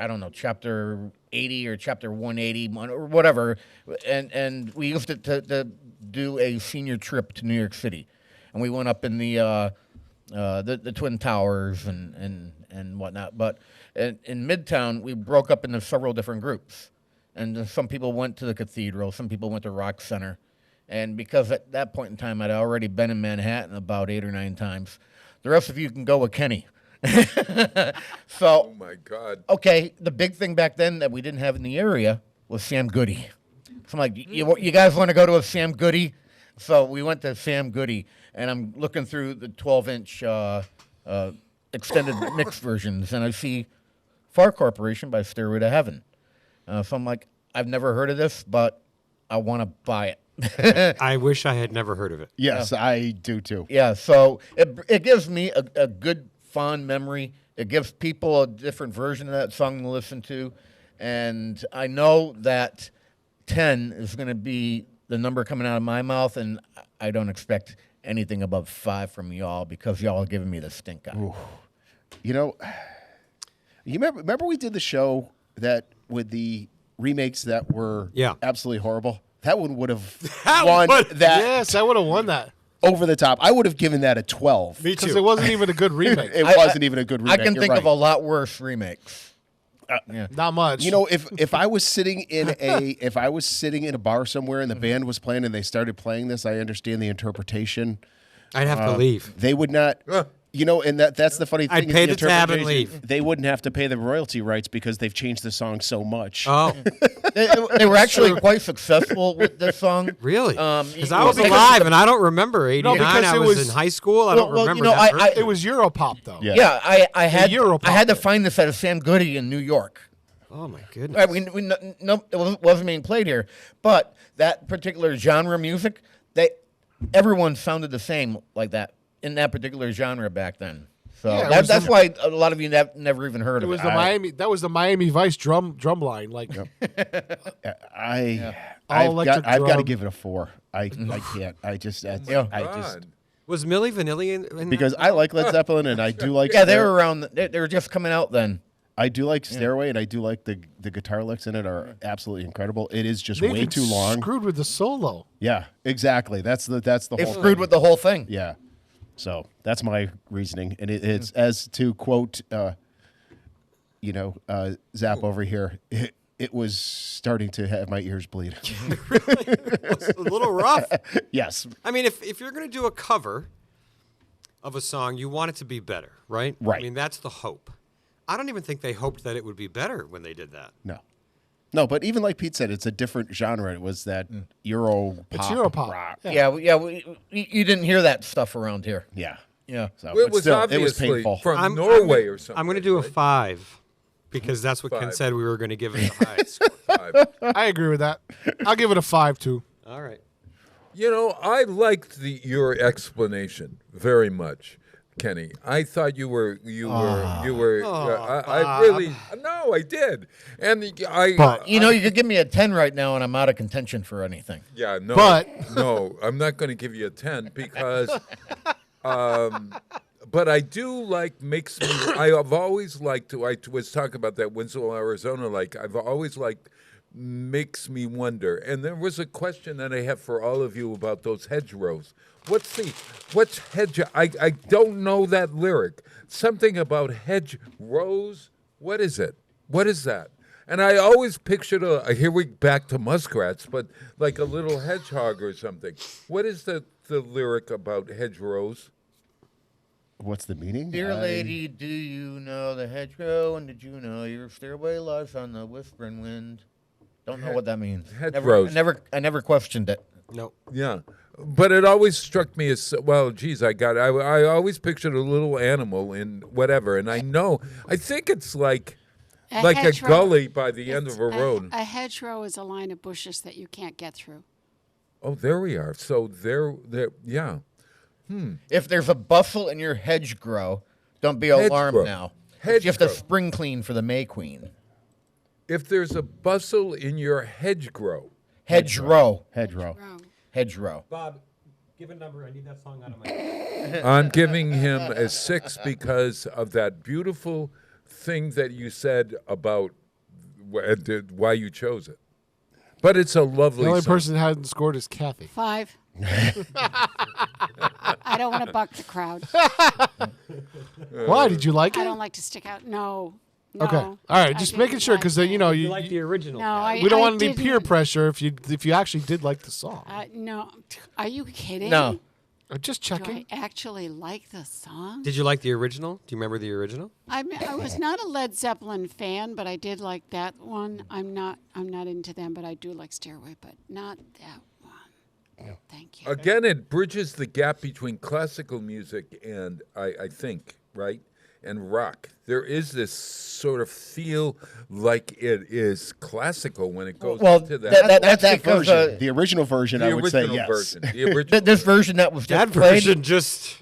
80 or chapter 180 or whatever, and we used it to do a senior trip to New York City, and we went up in the Twin Towers and whatnot. But in Midtown, we broke up into several different groups, and some people went to the Cathedral, some people went to Rock Center, and because at that point in time I'd already been in Manhattan about 8 or 9 times, the rest of you can go with Kenny. So, Oh my God. okay, the big thing back then that we didn't have in the area was Sam Goody. So I'm like, you guys want to go to a Sam Goody? So we went to Sam Goody, and I'm looking through the 12-inch extended mix versions, and I see Far Corporation by Stairway to Heaven. So I'm like, I've never heard of this, but I want to buy it. I wish I had never heard of it. Yes, I do too. Yeah, so it gives me a good, fond memory. It gives people a different version of that song to listen to. And I know that 10 is going to be the number coming out of my mouth, and I don't expect anything above 5 from y'all because y'all are giving me the stink eye. You know, you remember we did the show that with the remakes that were absolutely horrible? That one would have won that. Yes, I would have won that. Over the top. I would have given that a 12. Me too. Because it wasn't even a good remake. It wasn't even a good remake. I can You're think right. of a lot worse remakes. Not much. You know, if I was sitting in a bar somewhere and the band was playing and they started playing this, I understand the interpretation. I'd have to leave. They would not. You know, and that's the funny thing. I'd pay the tab and interpretation. leave. They wouldn't have to pay the royalty rights because they've changed the song so much. Oh, They were actually quite successful with this song. really? Because I well, was because- alive and I don't remember '89. because I it was was- in high school. I don't Well, remember you know, that. I- it was Europop, though. Yeah. Yeah, I had Europop. I had to find this at a Sam Goody in New York. Oh my goodness! Right, it wasn't being played here, but that particular genre of music, everyone sounded the same like that in that particular genre back then. So Yeah, it was that's why a lot of you never even heard It of was it. the Miami. That was the Miami Vice drum line. Like, I've electric got to drum. give it a 4. I can't. I just God. Was Milli Vanilli in because I like Led Zeppelin and I do like Yeah, they were around. They were just coming out then. I do like Stairway and I do like the guitar licks in it are absolutely incredible. It is just they way too long. Screwed with the solo. Yeah, exactly. That's the They whole screwed thing. with the whole thing. Yeah. So that's my reasoning, and it's as to quote, Zap over here. it was starting to have my ears bleed. It's a little rough. Yes. I mean, if you're going to do a cover of a song, you want it to be better, right? Right. I mean, that's the hope. I don't even think they hoped that it would be better when they did that. No, but even like Pete said, it's a different genre. It was that Euro pop. It's Europop. Rock. Yeah, you didn't hear that stuff around here. Yeah. Yeah. So, Well, it but was still, it obviously was painful. from Norway or something. I'm going to do a 5 because that's what Ken 5. said we were going to give it the highest. 5. I agree with that. I'll give it a 5 too. All right. You know, I liked your explanation very much, Kenny. I thought you were. I really no, I did, and But- You you could give me a 10 right now, and I'm out of contention for anything. yeah, no, But- no, I'm not going to give you a 10 because. But I do like makes me. I've always liked to. I was talking about that Winslow, Arizona. Like I've always liked makes me wonder. And there was a question that I have for all of you about those hedgerows. What's hedge? I don't know that lyric. Something about hedgerows. What is it? What is that? And I always pictured here we back to muskrats, but like a little hedgehog or something. What is the lyric about hedgerows? What's the meaning? Dear lady, do you know the hedgerow, and did you know your stairway lies on the whispering wind? Don't know what that means. Hedgerows. I never questioned it. No. Yeah, but it always struck me as well. Geez, I always pictured a little animal in whatever, and I think it's like a hedgerow. gully by the end of a road. A hedgerow is a line of bushes that you can't get through. Oh, there we are. So there, yeah. If there's a bustle in your hedgerow, don't be alarmed Hedgerow. now. You have to Hedgerow. spring clean for the May Queen. If there's a bustle in your hedgerow, Hedgerow. Row. Bob, give a number. I need that song out of my head. I'm giving him a 6 because of that beautiful thing that you said about why you chose it. But it's a lovely The only song. person that hadn't scored is Kathy. 5. I don't want to buck the crowd. Why? Did you like I it? don't like to stick out. No. Okay. All right. Just making sure because then You you like the original. No, we don't I want any peer didn't. pressure if you actually did like the song. No. Are you kidding? No. I'm just Do checking. I actually like the song? Did you like the original? Do you remember the original? I was not a Led Zeppelin fan, but I did like that one. I'm not into them, but I do like Stairway, but not that one. Thank you. Again, it bridges the gap between classical music and, I think, right, and rock. There is this sort of feel like it is classical when it goes Well, into that. That's the because, version. The original version, I the would say original yes. version. The original. This version that was just That played, version just.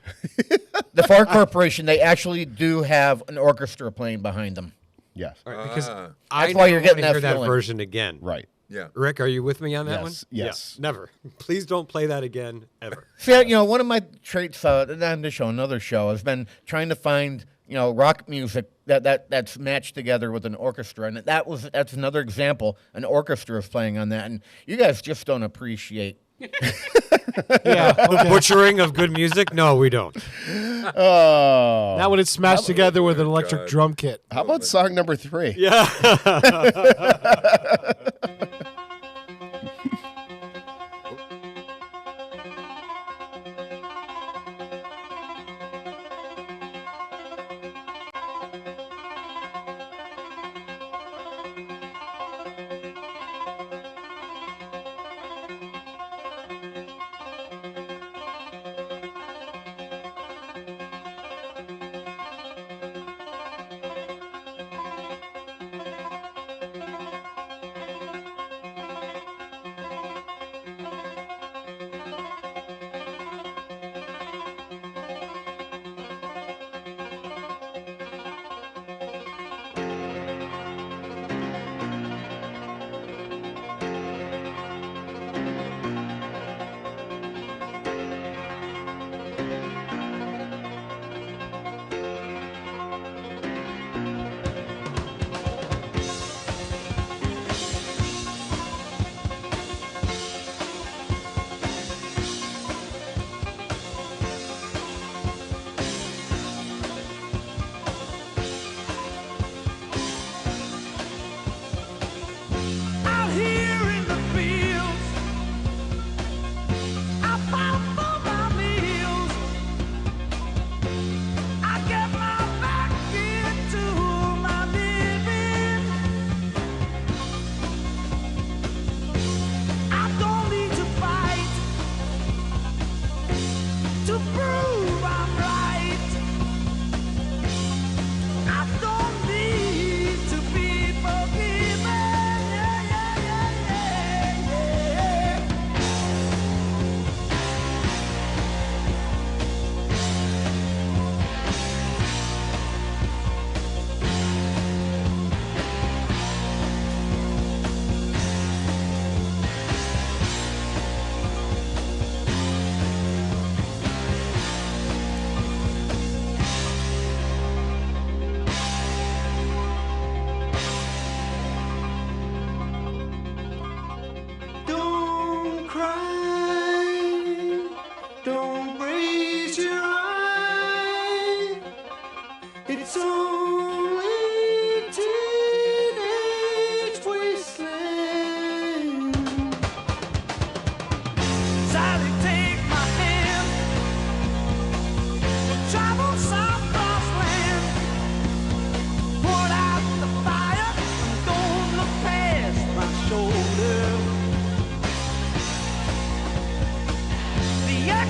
the Far Corporation, they actually do have an orchestra playing behind them. Yes. Because Ah. I why you're never getting wanna that hear feeling. that version again. Right. Yeah. Rick, are you with me on that Yes, one? yes. Yeah, never. Please don't play that again, ever. See, one of my traits, not on this show, another show, has been trying to find, rock music that's matched together with an orchestra, and that's another example. An orchestra is playing on that, and you guys just don't appreciate. The butchering of good music? No, we don't. Oh. Now when it's smashed together with an electric God. drum kit. How about song number 3? Yeah.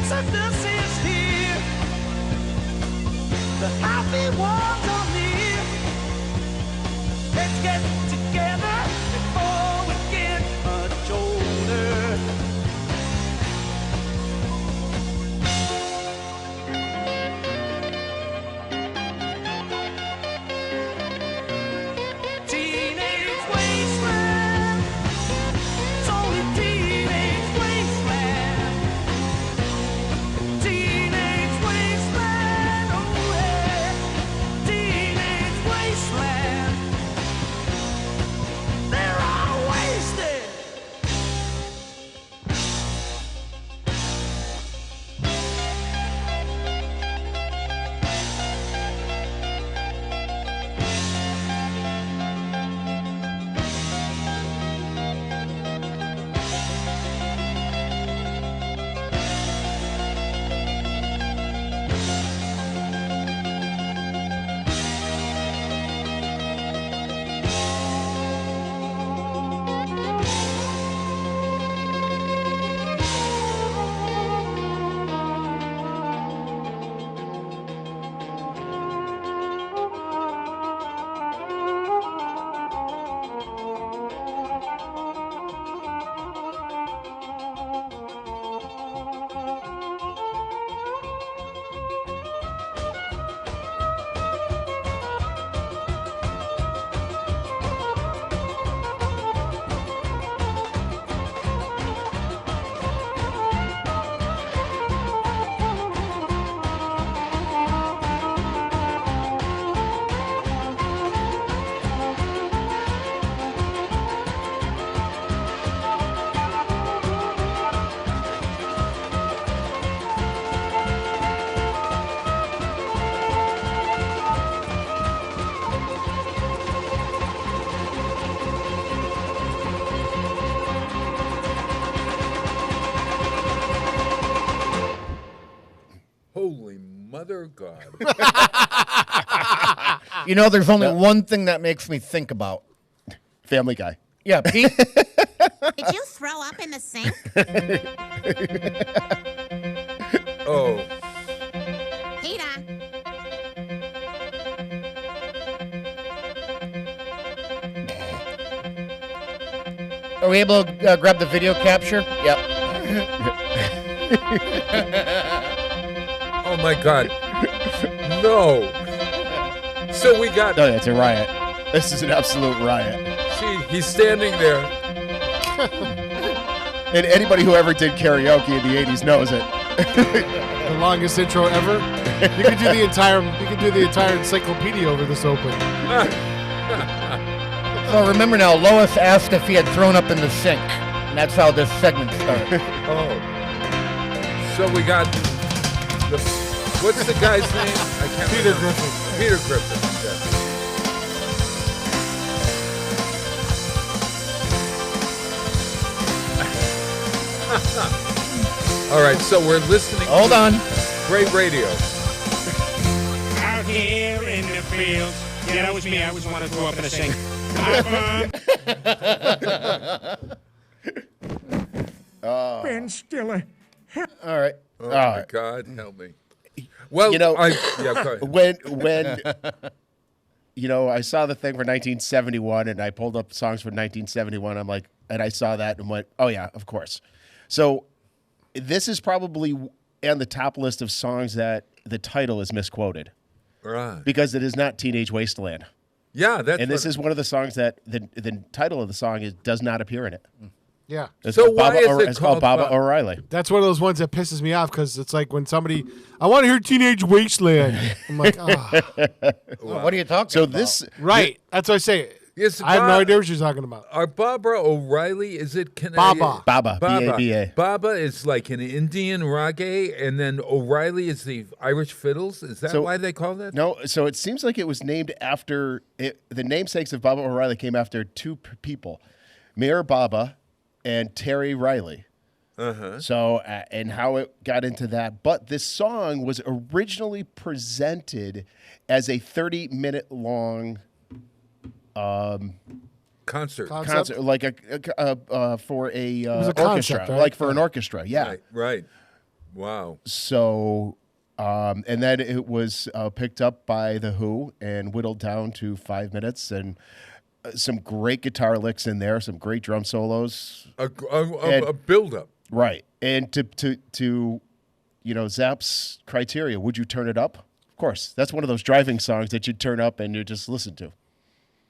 Exodus is here. The happy ones are near. Let's get together before we get much older. Teenage wasteland. It's only teenage wasteland. Teenage wasteland. Oh yeah. Teenage wasteland. They're all wasted. Holy mother of God. You know, there's only one thing that makes me think about. Family Guy. Yeah, Pete. Did you throw up in the sink? Oh. Peter. Are we able to grab the video capture? Yep. Oh my God. No. So we got. No, it's a riot. This is an absolute riot. See, he's standing there. And anybody who ever did karaoke in the 80s knows it. The longest intro ever. You could do the entire encyclopedia over this opening. So remember now, Lois asked if he had thrown up in the sink. And that's how this segment started. Oh. So we got the. What's the guy's name? I can't Peter remember. Griffin. Peter Griffin. Yeah. All right, so we're listening. Hold on. Great radio. Out here in the fields. Yeah, that was me. I always wanted to throw up in the sink. Ben Stiller. All right. Oh my God, help me. Well, You know, yeah, go ahead. when you know, I saw the thing for 1971, and I pulled up songs for 1971. I'm like, and I saw that and went, oh yeah, of course. So this is probably on the top list of songs that the title is misquoted. Right. Because it is not Teenage Wasteland. Yeah, that's. And this is one of the songs that the title of the song does not appear in it. Yeah. It's So called why is it it's called called Baba O'Reilly. That's one of those ones that pisses me off because it's like when somebody, I want to hear Teenage Wasteland. I'm like, ah. What are you talking So about? this Right. That's what I say. Yes, I have no idea what you're talking about. Are Barbara O'Reilly? Is it Canadian? Baba. Baba, Baba. B-A-B-A. Baba is like an Indian reggae, and then O'Reilly is the Irish fiddles. Is that So- why they call that? No, so it seems like it was named after the namesakes of Baba O'Reilly came after two people, Mayor Baba and Terry Riley. Uh-huh. So and how it got into that, but this song was originally presented as a 30-minute long Concert. concert, like for a was a orchestra, concept, right? like for an orchestra. Yeah. Right. Wow. So, and then it was picked up by The Who and whittled down to 5 minutes, and some great guitar licks in there, some great drum solos. A build-up. Right. And to Zapp's criteria, would you turn it up? Of course. That's one of those driving songs that you turn up and you just listen to.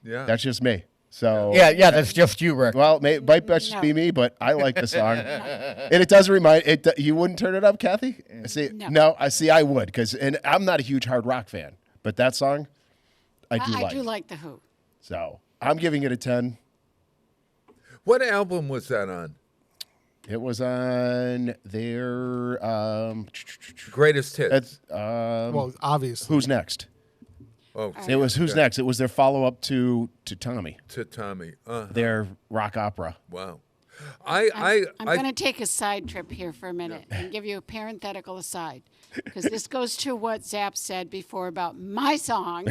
Yeah. That's just me. So Yeah, that's just you, Rick. Well, might just be me, but I like the song, and it does remind it. You wouldn't turn it up, Kathy? See, no, I would, and I'm not a huge hard rock fan, but that song, I do like The Who. So I'm giving it a 10. What album was that on? It was on their Greatest Hits. Well, obviously. Who's Next? Oh, it was Who's Next. It was their follow-up to Tommy. To Tommy. Their rock opera. Wow. I'm going to take a side trip here for a minute and give you a parenthetical aside, because this goes to what Zapp said before about my song.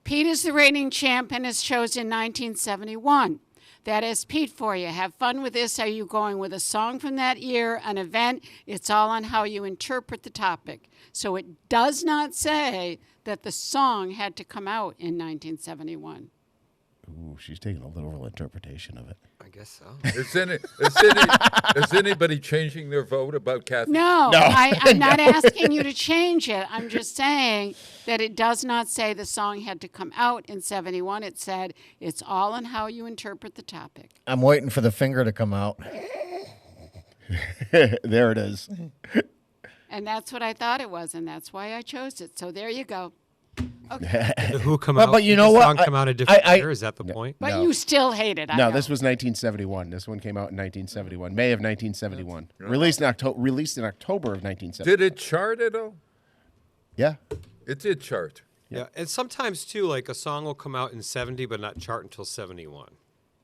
Pete is the reigning champ and is chosen in 1971. That is Pete for you. Have fun with this. Are you going with a song from that year, an event? It's all on how you interpret the topic. So it does not say that the song had to come out in 1971. Ooh, she's taking a literal interpretation of it. I guess so. Is anybody changing their vote about Kathy? No. I'm not asking you to change it. I'm just saying that it does not say the song had to come out in 71. It said it's all in how you interpret the topic. I'm waiting for the finger to come out. There it is. And that's what I thought it was, and that's why I chose it. So there you go. Okay. The Who come out? But you did know the what? song come out a different year? Is that the point? But you still hate it. I No, know. this was 1971. This one came out in 1971, May of 1971. Released in October of 1971. Did it chart at all? Yeah. It did chart. Yeah, and sometimes too, like a song will come out in 70 but not chart until 71.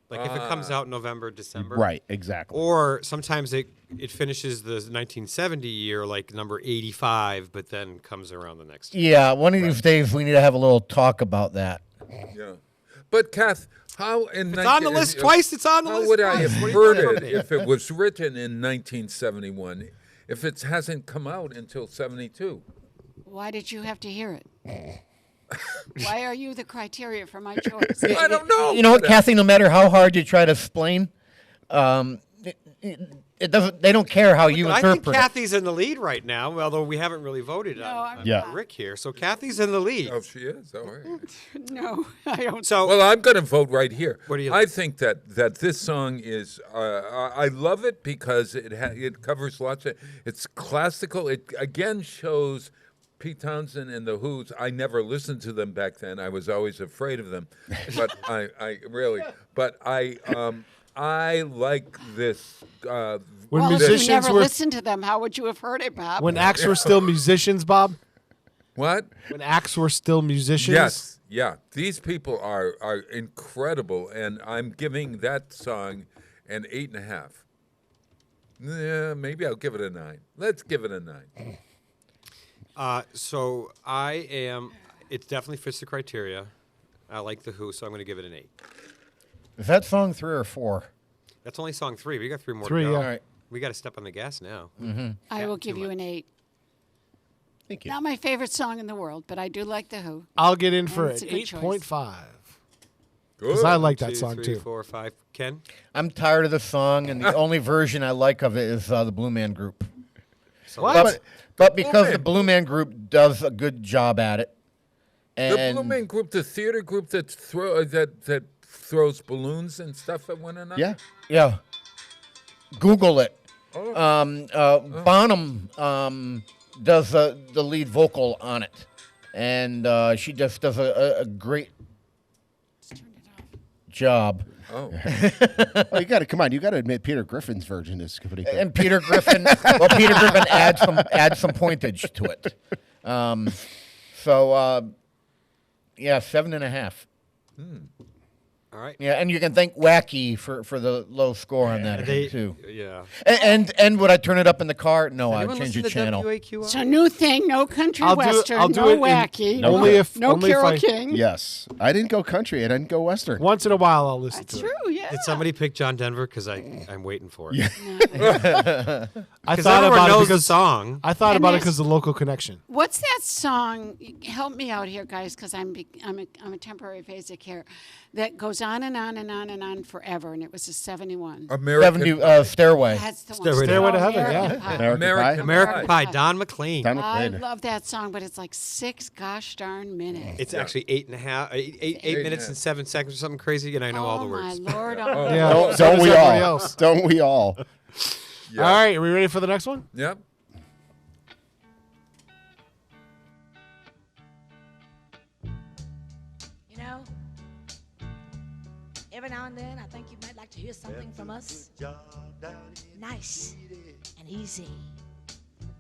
Like if it comes out in November, December. Right, exactly. Or sometimes it finishes the 1970 year like number 85, but then comes around the next year. Yeah, one of these days we need to have a little talk about that. Yeah. But Kath, how in It's on the list twice. It's on the list. How would I twice. have What are you heard doing? it if it was written in 1971? If it hasn't come out until 72? Why did you have to hear it? Why are you the criteria for my choice? I don't know. You know what, Kathy? No matter how hard you try to explain, it doesn't. They don't care how you But I think interpret it. Kathy's in the lead right now, although we haven't really voted on Rick here. So Kathy's in the lead. Oh, she is. All right. No, I don't. So Well, I'm going to vote right here. What do you I like? think that this song is. I love it because it covers lots of. It's classical. It again shows Pete Townsend and the Who's. I never listened to them back then. I was always afraid of them, but I like this. When Well, if musicians you never were listened to them, how would you have heard it, Bob? when acts were still musicians, Bob? What? When acts were still musicians? Yes, yeah. These people are incredible, and I'm giving that song an 8.5. Yeah, maybe I'll give it a 9. Let's give it a 9. So I am. It definitely fits the criteria. I like the Who, so I'm going to give it an 8. Is that song 3 or 4? That's only song 3. We got 3 more 3, to go. yeah. All right. We got to step on the gas now. I will give you an 8. Thank you. Not my favorite song in the world, but I do like the Who. I'll get in for It's an a good choice. 8.5. Because I like that 2, song 3, too. 4, 5. Ken? I'm tired of the song, and the only version I like of it is the Blue Man Group. What? But because the Blue Man Group does a good job at it, The and Blue Man Group, the theater group that throws balloons and stuff at one another. Yeah. yeah, Google it. Oh. Bonham does the lead vocal on it, and she just does a great job. Oh. Oh, you got to come on. You got to admit Peter Griffin's version is pretty good. And Peter Griffin, Peter Griffin adds some pointage to it. Yeah, 7.5. All right. Yeah, and you can thank Wacky for the low score on that They- too. Yeah. And would I turn it up in the car? No, I'd Anyone change listen the to channel. WAQR? It's a new thing. No country I'll do it- western. I'll do no it in- wacky. No, only if- no only if Carole I- King. Yes, I didn't go country. I didn't go western. Once in a while, I'll listen That's to it. true. Yeah. Did somebody pick John Denver? Because I'm waiting for it. I Because thought everyone about it knows the because song. I thought And about it there's- because of the local connection. What's that song? Help me out here, guys, because I'm a temporary phasic here. That goes on and on and on and on forever, and it was a 71. American 70 Stairway. That's the one. Stairway to Heaven, American yeah. Pie. American Pie. American Pie, Don McLean. Don I McLean. love that song, but it's like 6 gosh darn minutes. It's actually 8 minutes and 7 seconds or something crazy, and I know all the words. Oh my lord! Yeah. Don't, So don't does we everybody all? else. Don't we all? Yeah. All right, are we ready for the next one? Yep. You know, every now and then I think you might like to hear something from us. Nice and easy.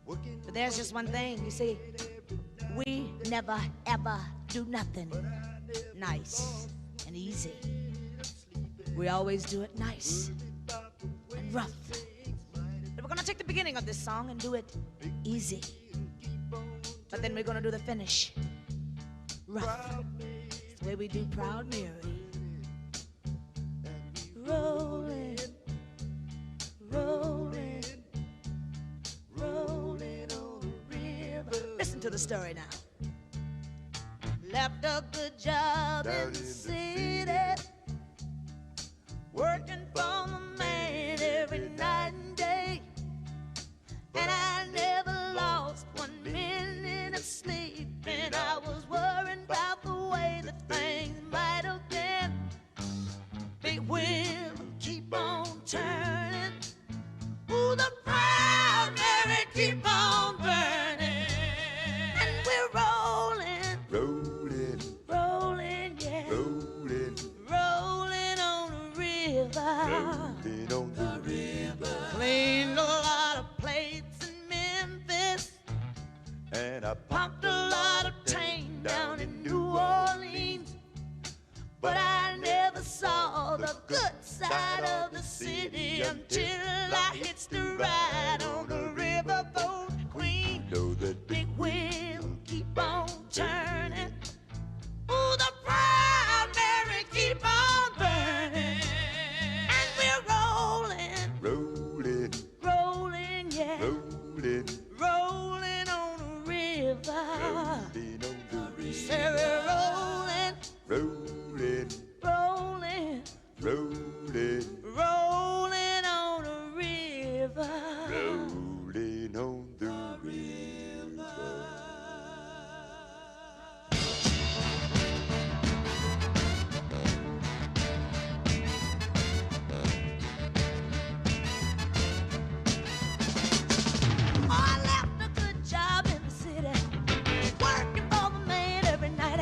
But there's just one thing, you see, we never ever do nothing nice and easy. We always do it nice and rough. But we're gonna take the beginning of this song and do it easy. But then we're gonna do the finish rough. It's the way we do Proud Mary. Rolling, rolling, rolling on the river. Listen to the story now. Left a good job in the city, working for the man every night and day. And I never lost 1 minute of sleep, and I was worried about the way that things might have been. Big wheel keep on turning. Ooh, the Proud Mary keep on burning. And we're rolling, rolling, rolling, yeah, rolling, rolling on the river, rolling on the river. Cleaned a lot of plates in Memphis, and I pumped a lot of tang down in New Orleans. But I never saw the good side of the city until I hitched the ride on the riverboat queen. Know that big wheel keep on turning. Ooh, the Proud Mary keep on burning. And we're rolling, rolling, rolling, yeah, rolling, rolling on the river. Rolling on the river. Say we're rolling, rolling, rolling, rolling, rolling on the river. Rolling on the river. I left a good job in the city, working for the man every night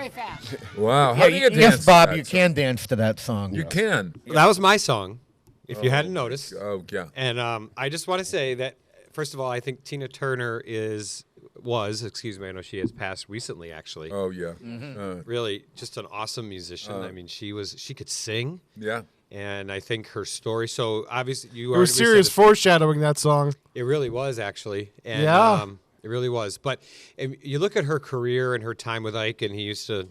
very fast. Wow. How Yeah, do you yes, dance to Bob, that you song? can dance to that song. You can. That was my song, if you hadn't noticed. Oh, yeah. And I just want to say that, first of all, I think Tina Turner excuse me, I know she has passed recently, actually. Oh, yeah. Really, just an awesome musician. I mean, she could sing. Yeah. And I think her story. So obviously, There was serious foreshadowing that song. It really was, actually. And, Yeah. it really was. But you look at her career and her time with Ike, and he used to,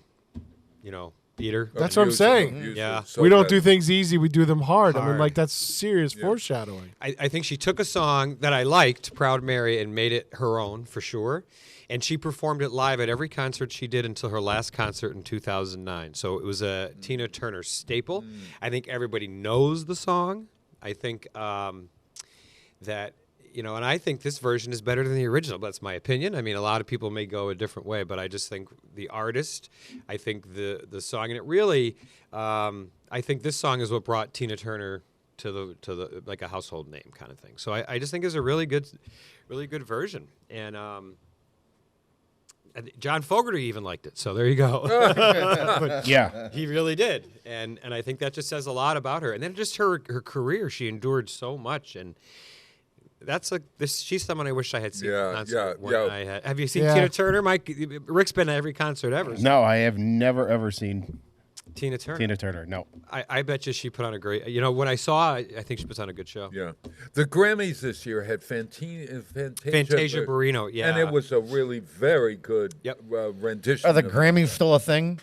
beat her. That's what I'm saying. Yeah. We don't do things easy; we do them hard. I mean, like that's serious foreshadowing. I think she took a song that I liked, Proud Mary, and made it her own for sure. And she performed it live at every concert she did until her last concert in 2009. So it was a Tina Turner staple. I think everybody knows the song. I think that, and I think this version is better than the original. That's my opinion. I mean, a lot of people may go a different way, but I just think the artist, I think the song, and it really, I think this song is what brought Tina Turner to the like a household name kind of thing. So I just think it's a really good version. And John Fogerty even liked it, so there you go. But Yeah. he really did, and I think that just says a lot about her. And then just her career, she endured so much, and she's someone I wish I had seen at a concert. Have you seen Tina Turner, Mike? Rick's been at every concert ever. No, I have never ever seen Tina Turner. Tina Turner. No. I bet you she put on a great. When I saw, I think she puts on a good show. Yeah. The Grammys this year had Fantasia Barrino, yeah. And it was a really very good rendition. Are the of Grammys still a thing?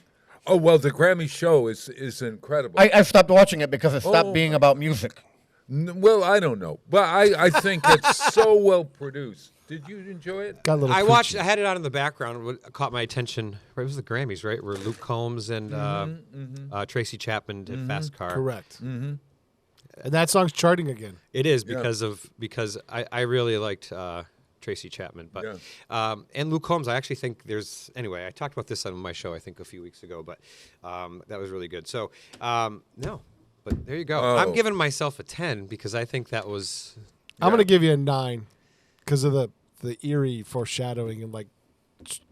Oh, well, the Grammy show is incredible. I stopped watching it because it stopped being about music. Well, I don't know. But I think it's so well produced. Did you enjoy it? Got a little I preachy. watched. I had it on in the background. What caught my attention? Right, it was the Grammys, right? Where Luke Combs and Tracy Chapman did Fast Car. Correct. And that song's charting again. It is because I really liked Tracy Chapman, but and Luke Combs. I actually think I talked about this on my show I think a few weeks ago, but that was really good. So no, but there you go. I'm giving myself a 10 because I think that was. I'm gonna give you a 9 because of the eerie foreshadowing and like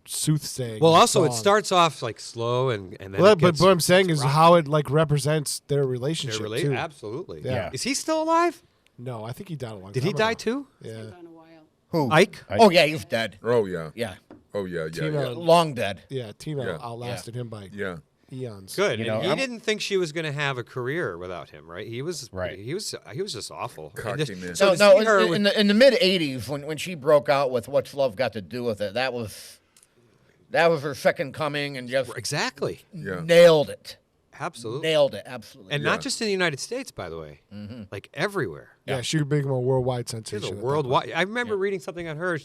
soothsaying. Well, also it song. starts off like slow and then. Well, it but gets, what I'm saying is rocking. how it like represents their relationship too. Absolutely. Yeah. Is he still alive? No, I think he died a long Did time he die ago. too? Yeah. Who? Ike? Oh yeah, he's dead. Oh, yeah. Yeah. Oh, yeah, yeah. Tina- yeah. Long dead. Yeah, Tina Yeah. outlasted him by eons. Good. You And know, he didn't think she was going to have a career without him, right? He was Right. He was just awful. Cocky And just- man. so No, to no. see her with- In the mid '80s, when she broke out with "What's Love Got to Do with It," that was her second coming, and just exactly nailed it. Absolutely. Nailed it. Absolutely. And not just in the United States, by the way, like everywhere. Yeah, she became a worldwide She's sensation. a at that worldwide. I remember reading something on her.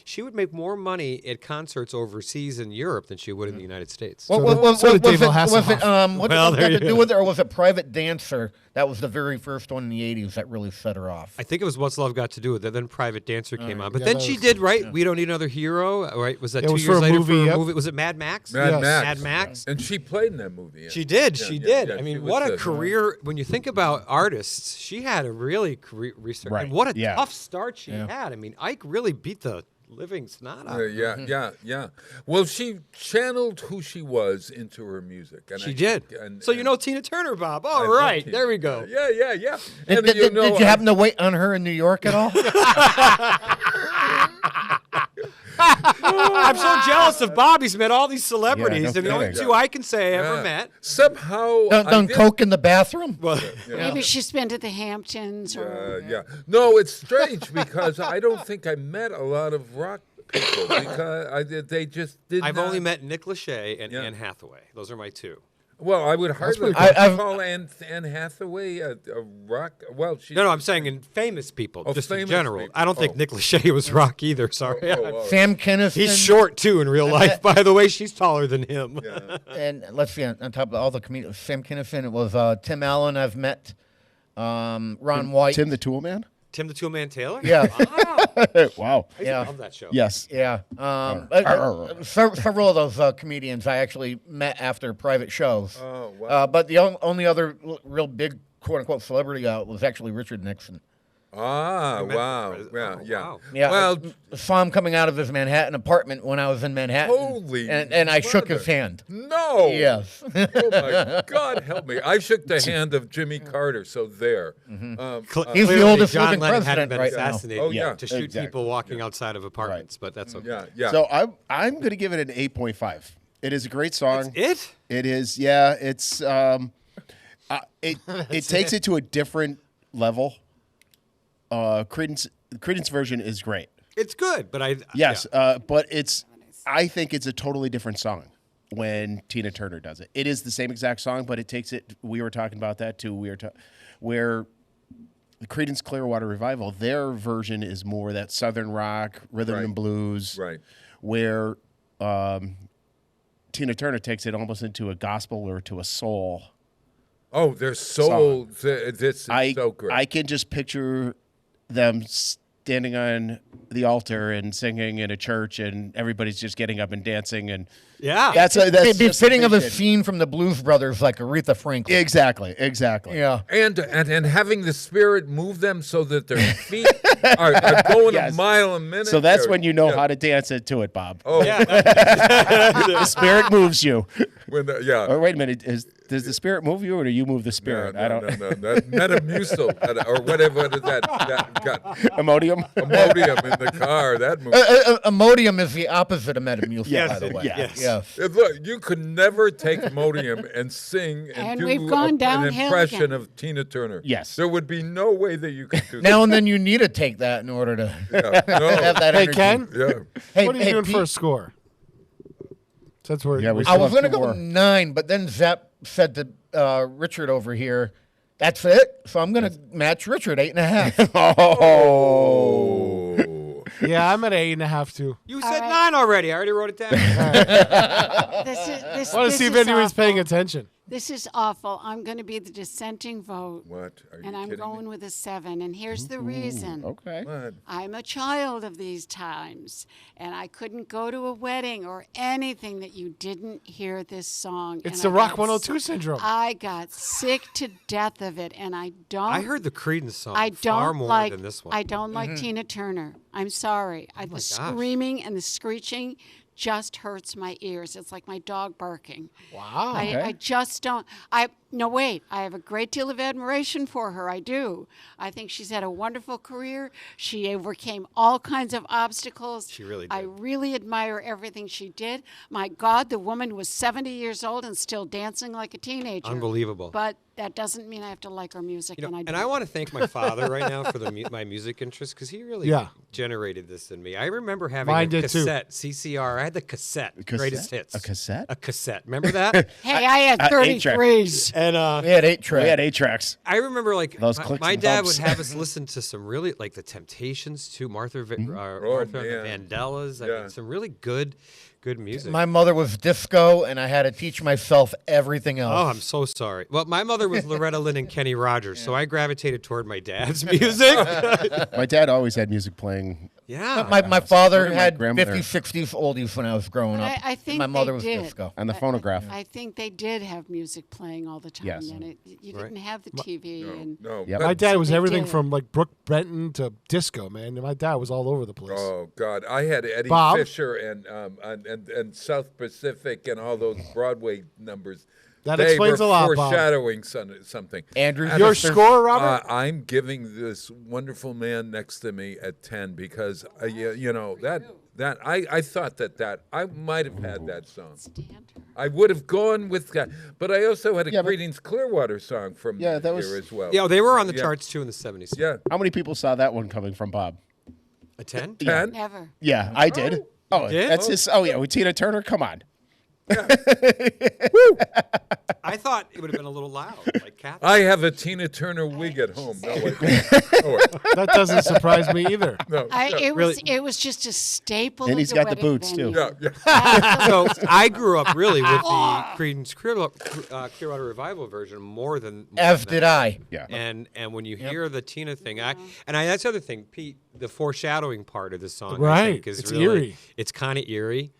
She would make more money at concerts overseas in Europe than she would in the United States. So What did was David it? Hasselhoff. What Well, did there it you got to do go. with it, or was it Private Dancer? That was the very first one in the '80s that really set her off. I think it was What's Love Got to Do with It. Then Private Dancer came on. But Yeah, then that she was- did, right? We Don't Need Another Hero, right? Was that Yeah, it 2 was years for a later movie, for a yep. movie? Was it Mad Max? Mad Yes. Max. Mad Max. And she played in that movie. Yeah. She did. Yeah, She yeah, did. yeah, I she mean, was what a good. career. When you think about artists, she had a really career research. Right. And what a Yeah. tough start she had. I mean, Ike really beat the living snot out of her. Yeah. Well, she channeled who she was into her music. And She I did. think- and- So you know Tina Turner, Bob. All I right. love Tina. There we go. Yeah. Did, And did, you know, did you happen to wait on her in New York at all? I'm so jealous of Bob. He's met all these celebrities, no and the only kidding. two I can say I ever met. Somehow. Done coke in the bathroom? Well, Maybe she's been to the Hamptons or. Yeah. No, it's strange because I don't think I met a lot of rock people because they just did I've not. only met Nick Lachey and Anne Hathaway. Those are my two. Well, I would hardly pretty cool. call Anne Hathaway a rock. Well, she. No, I'm saying in famous people, Oh, just in famous general. people. I don't think Nick Lachey was rock either. Sorry. Sam Kinison. He's short too in real life. By the way, she's taller than him. And let's see, on top of all the comedians, Sam Kinison, it was Tim Allen I've met, Ron White. Tim the Tool Man? Tim the Toolman Taylor? Yeah. Wow. I used to love that show. Yes. Yeah. Several of those comedians I actually met after private shows. Oh, wow. But the only other real big quote-unquote celebrity was actually Richard Nixon. Ah, wow. Yeah, yeah. Wow. Yeah, Well, I saw him coming out of his Manhattan apartment when I was in Manhattan. Holy and I shook his mother. hand. No. Yes. Oh my God, help me! I shook the hand of Jimmy Carter. So there. He's the oldest John living Lennon president hadn't been right now. assassinated Oh, yet yeah, to shoot exactly. people walking outside of apartments, but that's okay. Yeah, yeah. So I'm going to give it an 8.5. It is a great song. It? It is. Yeah. It's it takes it to a different level. Creedence version is great. It's good, but Yes, yeah. but I think it's a totally different song when Tina Turner does it. It is the same exact song, but it takes it. We were talking about that too. Where the Creedence Clearwater Revival, their version is more that Southern rock, rhythm and blues. Right. Where Tina Turner takes it almost into a gospel or to a soul. Oh, their soul. This is so great. I can just picture them standing on the altar and singing in a church, and everybody's just getting up and dancing, and that's It'd be just fitting of a vision. scene from the Blues Brothers, like Aretha Franklin. Exactly. Yeah. And having the Spirit move them so that their feet are going Yes. a mile a minute. So that's there. when you know Yeah. how to dance into it, Bob. Oh, The Spirit moves you. Yeah. Oh, wait a minute. Does the Spirit move you, or do you move the Spirit? I don't. No. That Metamucil or whatever. What is that? Got Imodium. Imodium in the car. That movie. Imodium is the opposite of Metamucil, Yes, by the way. yes. Look, you could never take Imodium and sing and do we've gone an downhill impression again. of Tina Turner. Yes. There would be no way that you could do that. Now and then you need to take that in order to No. have that Hey, energy. Ken? Yeah. Hey, What are you hey, doing Pete, for a score? That's where Yeah, we I still was have going to two go more. 9, but then Zepp said to Richard over here, that's it. So I'm going to match Richard, 8.5. Oh. Yeah, I'm at 8.5 too. You said 9 already. I already wrote it down. This I want to see if is anyone's awful. paying attention. This is awful. I'm going to be the dissenting vote. What? Are you And I'm kidding going me? with a 7. And here's the reason. Okay. What? I'm a child of these times, and I couldn't go to a wedding or anything that you didn't hear this song. It's and the I Rock got 102 syndrome. I got sick to death of it, and I don't. I heard the Creedence song I far don't more like. than this one. I don't like Tina Turner. I'm sorry. The gosh. screaming and the screeching just hurts my ears. It's like my dog barking. Wow. I just don't. No, wait. I have a great deal of admiration for her. I do. I think she's had a wonderful career. She overcame all kinds of obstacles. She really I did. really admire everything she did. My God, the woman was 70 years old and still dancing like a teenager. Unbelievable. But that doesn't mean I have to like her music, and I don't. And I want to thank my father right now for my music interest because he really generated this in me. I remember having Mine a did too. cassette, CCR. I had the cassette, Greatest Hits. A cassette? A cassette. Remember that? Hey, I had 33s. And We had 8 tracks. We had 8 tracks. I remember like Those my, clicks my and dad bumps. would have us listen to some really like the Temptations too, Martha and the man. Vandellas. I mean, some really good music. My mother was disco, and I had to teach myself everything else. Oh, I'm so sorry. Well, my mother was Loretta Lynn and Kenny Rogers, so I gravitated toward my dad's music. My dad always had music playing. Yeah. My father So did my had grandmother. 50s, 60s oldies when I was growing But up. I think my mother they was did. disco. On the phonograph. I think they did have music playing all the time. Yes. And you didn't have the TV. and No. Yep. but- My dad was they everything did. from like Brooke Benton to disco, man. My dad was all over the place. Oh God, I had Eddie Bob? Fisher and South Pacific and all those Broadway numbers. That They explains were a lot, Bob. foreshadowing something. Andrew, And Your sister- score, Robert? I'm giving this wonderful man next to me at 10 because you know that I thought that I might have had that song. I would have gone with that, but I also had a Greetings Clearwater song from Yeah, that here was- as well. Yeah, they were on the Yeah. charts too in the 70s. Yeah, How many people saw that one coming from Bob? A 10? 10. Never. Yeah, I did. Oh, did? that's his. Oh, yeah, with Tina Turner. Come on. I thought it would have been a little loud, like Kathy. I have a Tina Turner wig at home. No, I don't. Oh, That doesn't surprise me either. no, It was just a staple. And of he's the got the wedding boots, too. venue. yeah, yeah. So I grew up really with the Creedence Clearwater Revival version more than. As did I. Yeah. And when you hear the Tina thing, that's the other thing, Pete. The foreshadowing part of the song, I Right. think, is It's really eerie. It's kind of eerie.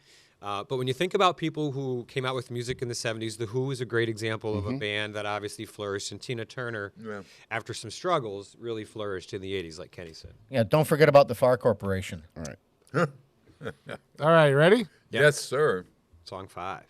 But when you think about people who came out with music in the 70s, The Who is a great example of a band that obviously flourished, and Tina Turner, after some struggles, really flourished in the 80s, like Kenny said. Yeah, don't forget about the Far Corporation. All right. All right, ready? Yes, sir. Song 5.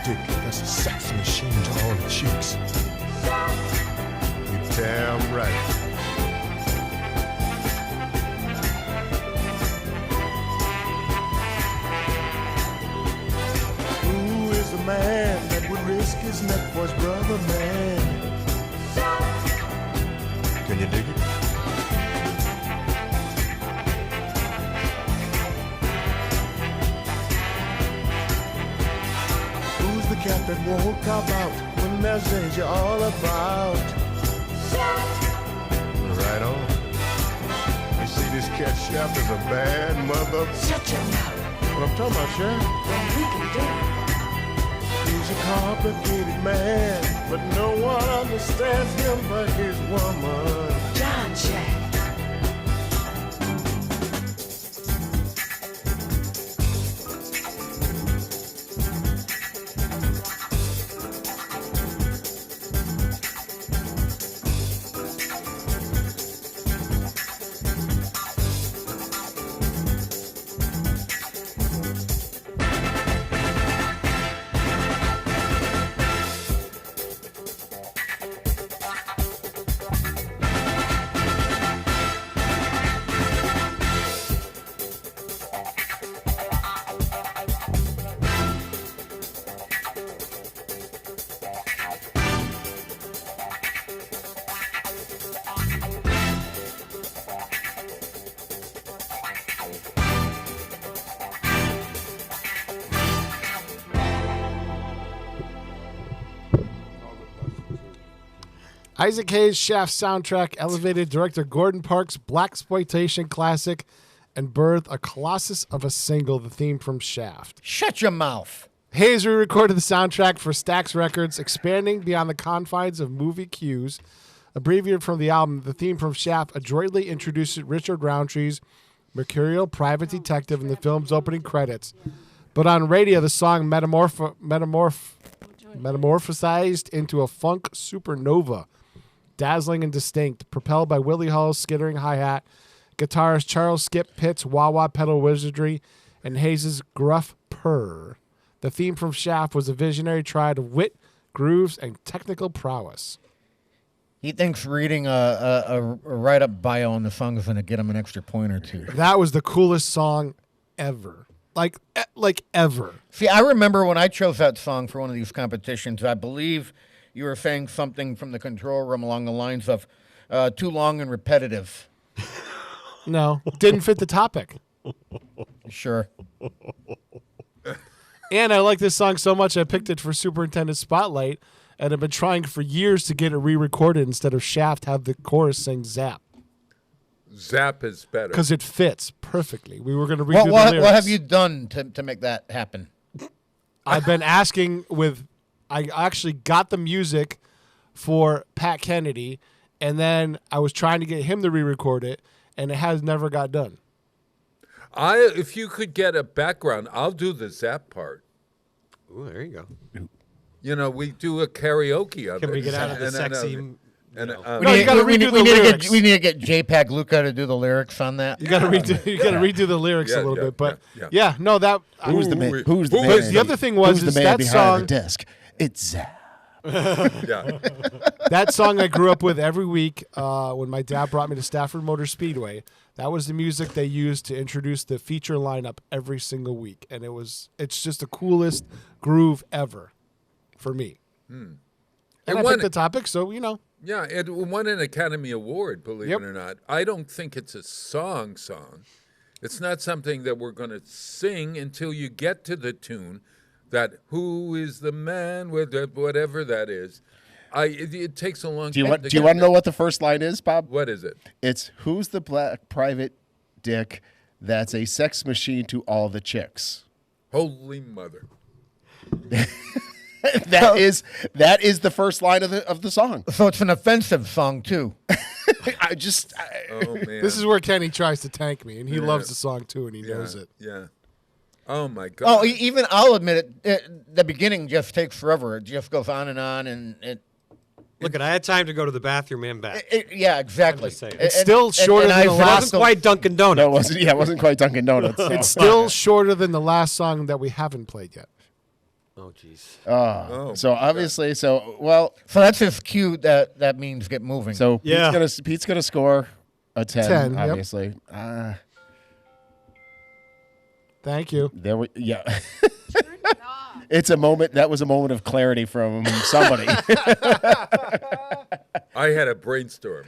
dick, that's a sex machine to all the chicks. You're damn right. Who is the man that would risk his neck for his brother, man? Can you dig it? Who's the cat that won't cop out when there's danger all about? Right on. You see, this cat Shaft is a bad mother. Shut your mouth. What I'm talking about, Shaft? Well, we can do it. He's a complicated man, but no one understands him but his woman. John Shaft. Isaac Hayes' Shaft soundtrack elevated director Gordon Parks' blaxploitation classic and birthed a colossus of a single, the theme from Shaft. Shut your mouth. Hayes re-recorded the soundtrack for Stax Records, expanding beyond the confines of movie cues. Abbreviated from the album, the theme from Shaft adroitly introduced Richard Roundtree's mercurial private detective in the film's opening credits. But on radio, the song metamorphosized into a funk supernova, dazzling and distinct, propelled by Willie Hall's skittering hi-hat, guitarist Charles Skip Pitt's wah-wah pedal wizardry, and Hayes' gruff purr. The theme from Shaft was a visionary triad of wit, grooves, and technical prowess. He thinks reading a write-up bio on the song is going to get him an extra point or two. That was the coolest song ever. Like ever. See, I remember when I chose that song for one of these competitions, I believe you were saying something from the control room along the lines of too long and repetitive. No, didn't fit the topic. Sure. And I like this song so much I picked it for Superintendent Spotlight, and I've been trying for years to get it re-recorded instead of Shaft have the chorus sing Zap. Zap is better. Because it fits perfectly. We were going to redo the lyrics. What have you done to make that happen? I've been asking I actually got the music for Pat Kennedy, and then I was trying to get him to re-record it, and it has never got done. If you could get a background, I'll do the Zap part. Ooh, there you go. You know, we do a karaoke of it. Can we get out of the sexy? No, you got to redo the lyrics. We need to get JPEG Luca to do the lyrics on that. You got to redo the lyrics a little bit, but no, that Who's the man? Who's the man? The other thing was who's the man that behind song. the desk? It's Zap. That song I grew up with every week when my dad brought me to Stafford Motor Speedway. That was the music they used to introduce the feature lineup every single week, and it's just the coolest groove ever for me. And I picked the topic, so you know. Yeah, it won an Academy Award, believe it or not. I don't think it's a song. It's not something that we're going to sing until you get to the tune. That who is the man with whatever that is. It takes a long time. Do you want to know what the first line is, Bob? What is it? It's who's the black private dick that's a sex machine to all the chicks. Holy mother. that is the first line of the song. So it's an offensive song too. Oh man. This is where Kenny tries to tank me, and he loves the song too, and he knows it. Yeah. Oh my God. Oh, even I'll admit it. The beginning just takes forever. It just goes on, and it. Look, I had time to go to the bathroom and back. Yeah, exactly. It's still shorter than the last. It wasn't quite Dunkin' Donuts. No, it wasn't. Yeah, it wasn't quite Dunkin' Donuts. It's still shorter than the last song that we haven't played yet. Oh, jeez. So obviously, so that's his cue. That means get moving. So Pete's gonna score a 10 obviously. Yep. Thank you. It's a moment. That was a moment of clarity from somebody. I had a brainstorm.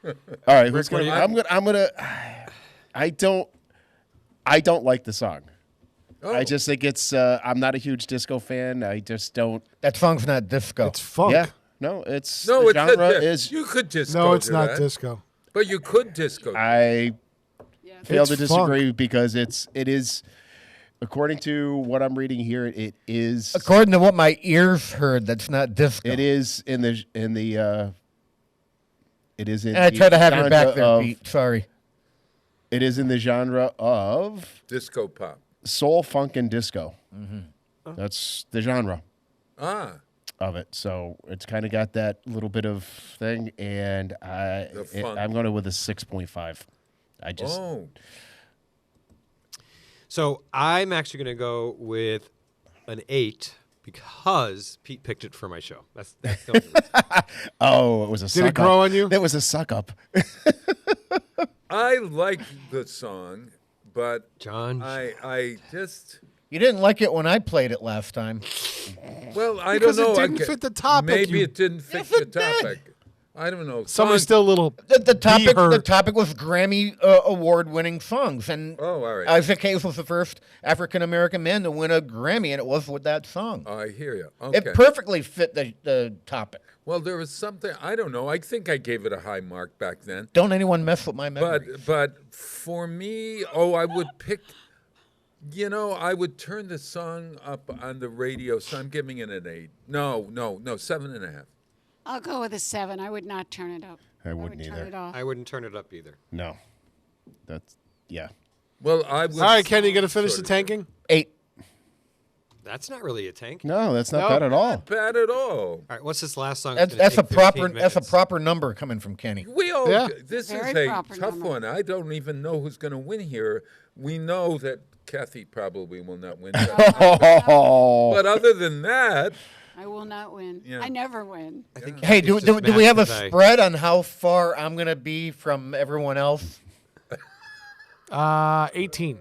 All right, who's gonna? I'm gonna. I don't like the song. Oh. I just think it's. I'm not a huge disco fan. I just don't. That song's not disco. It's funk. Yeah. No, it's. No, the it's genre a, is. You could disco. No, it's to not that. disco. But you could disco. I fail to It's disagree funk. because it is. According to what I'm reading here, it is. According to what my ears heard, that's not disco. It is in the. It is in. And I the try to have your back genre there, of- Pete. Sorry. It is in the genre of Disco pop. soul, funk, and disco. Mm-hmm. That's the genre of it. So it's kind of got that little bit of thing, and I'm going to with a 6.5. I just. Oh. So I'm actually going to go with an 8 because Pete picked it for my show. That's the only reason. Oh, it was a suck Did it grow on you? It was a suck up. I like the song, but John, I just. You didn't like it when I played it last time. Well, I Because don't know. it didn't fit the topic. Maybe it didn't fit the topic. I don't know. Someone's still a little. The topic. hurt. The topic was Grammy award-winning songs, and Oh, all right. Isaac Hayes was the first African American man to win a Grammy, and it was with that song. I hear you. Okay. It perfectly fit the topic. Well, there was something. I don't know. I think I gave it a high mark back then. Don't anyone mess with my memory. But for me, I would pick You know, I would turn the song up on the radio, so I'm giving it an 8. No, 7.5. I'll go with a 7. I would not turn it up. I wouldn't would either. Turn it off. I wouldn't turn it up either. No. That's, yeah. Well, I would. All right, Ken, you going to finish the tanking? 8. That's not really a tank. No, that's not bad at all. Not bad at all. All right, what's this last song? That's a proper number coming from Kenny. We all. This Very is a proper tough number. one. I don't even know who's going to win here. We know that Kathy probably will not win. Oh. But other than that, I will not win. Yeah. I never win. I think Hey, Kathy's do just we mad have a today. spread on how far I'm going to be from everyone else? 18.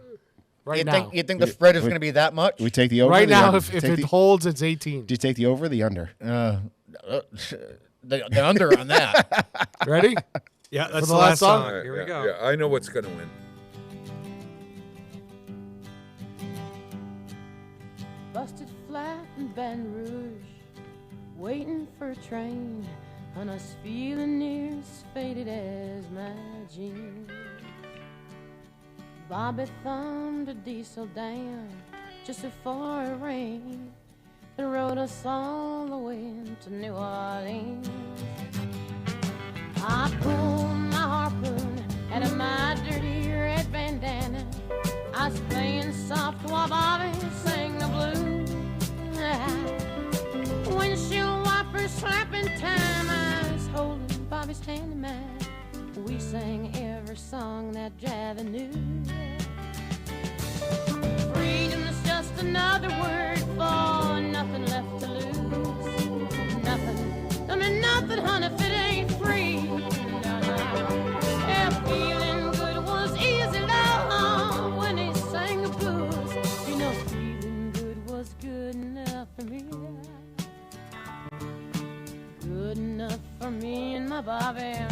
Right now. You think the spread is going to be that much? We take the over. Right the now, under. if Take it the- holds, it's 18. Do you take the over or the under? The under on that. Ready? Yeah, that's the the last last song? song. Here we go. Yeah, I know what's going to win. Busted flat in Baton Rouge, waiting for a train, and I was feeling near as faded as my jeans. Bobby thumbed a diesel down just before it rained and rode us all the way to New Orleans. I pulled my harpoon out of my dirty red bandana. I was playing soft while Bobby sang the blues. Windshield wipers slapping time, I was holding Bobby's hand in mine. We sang every song that Javi knew. Freedom is just another word for nothing left to lose. Nothing, I mean nothing, honey, if it ain't free. Yeah, feeling good was easy, love, when he sang the blues. You know, feeling good was good enough for me. Good enough for me and my Bobby, yeah.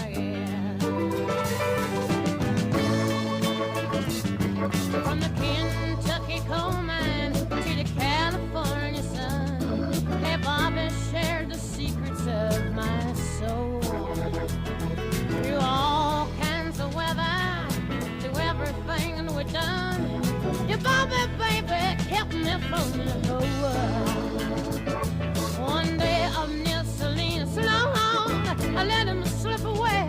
From the Kentucky coal mine to the California sun, hey, Bobby shared the secrets of my soul. Through all kinds of weather, through everything we've done, yeah, Bobby, baby, kept me from the whole world. One day up near Salinas, long, I let him slip away.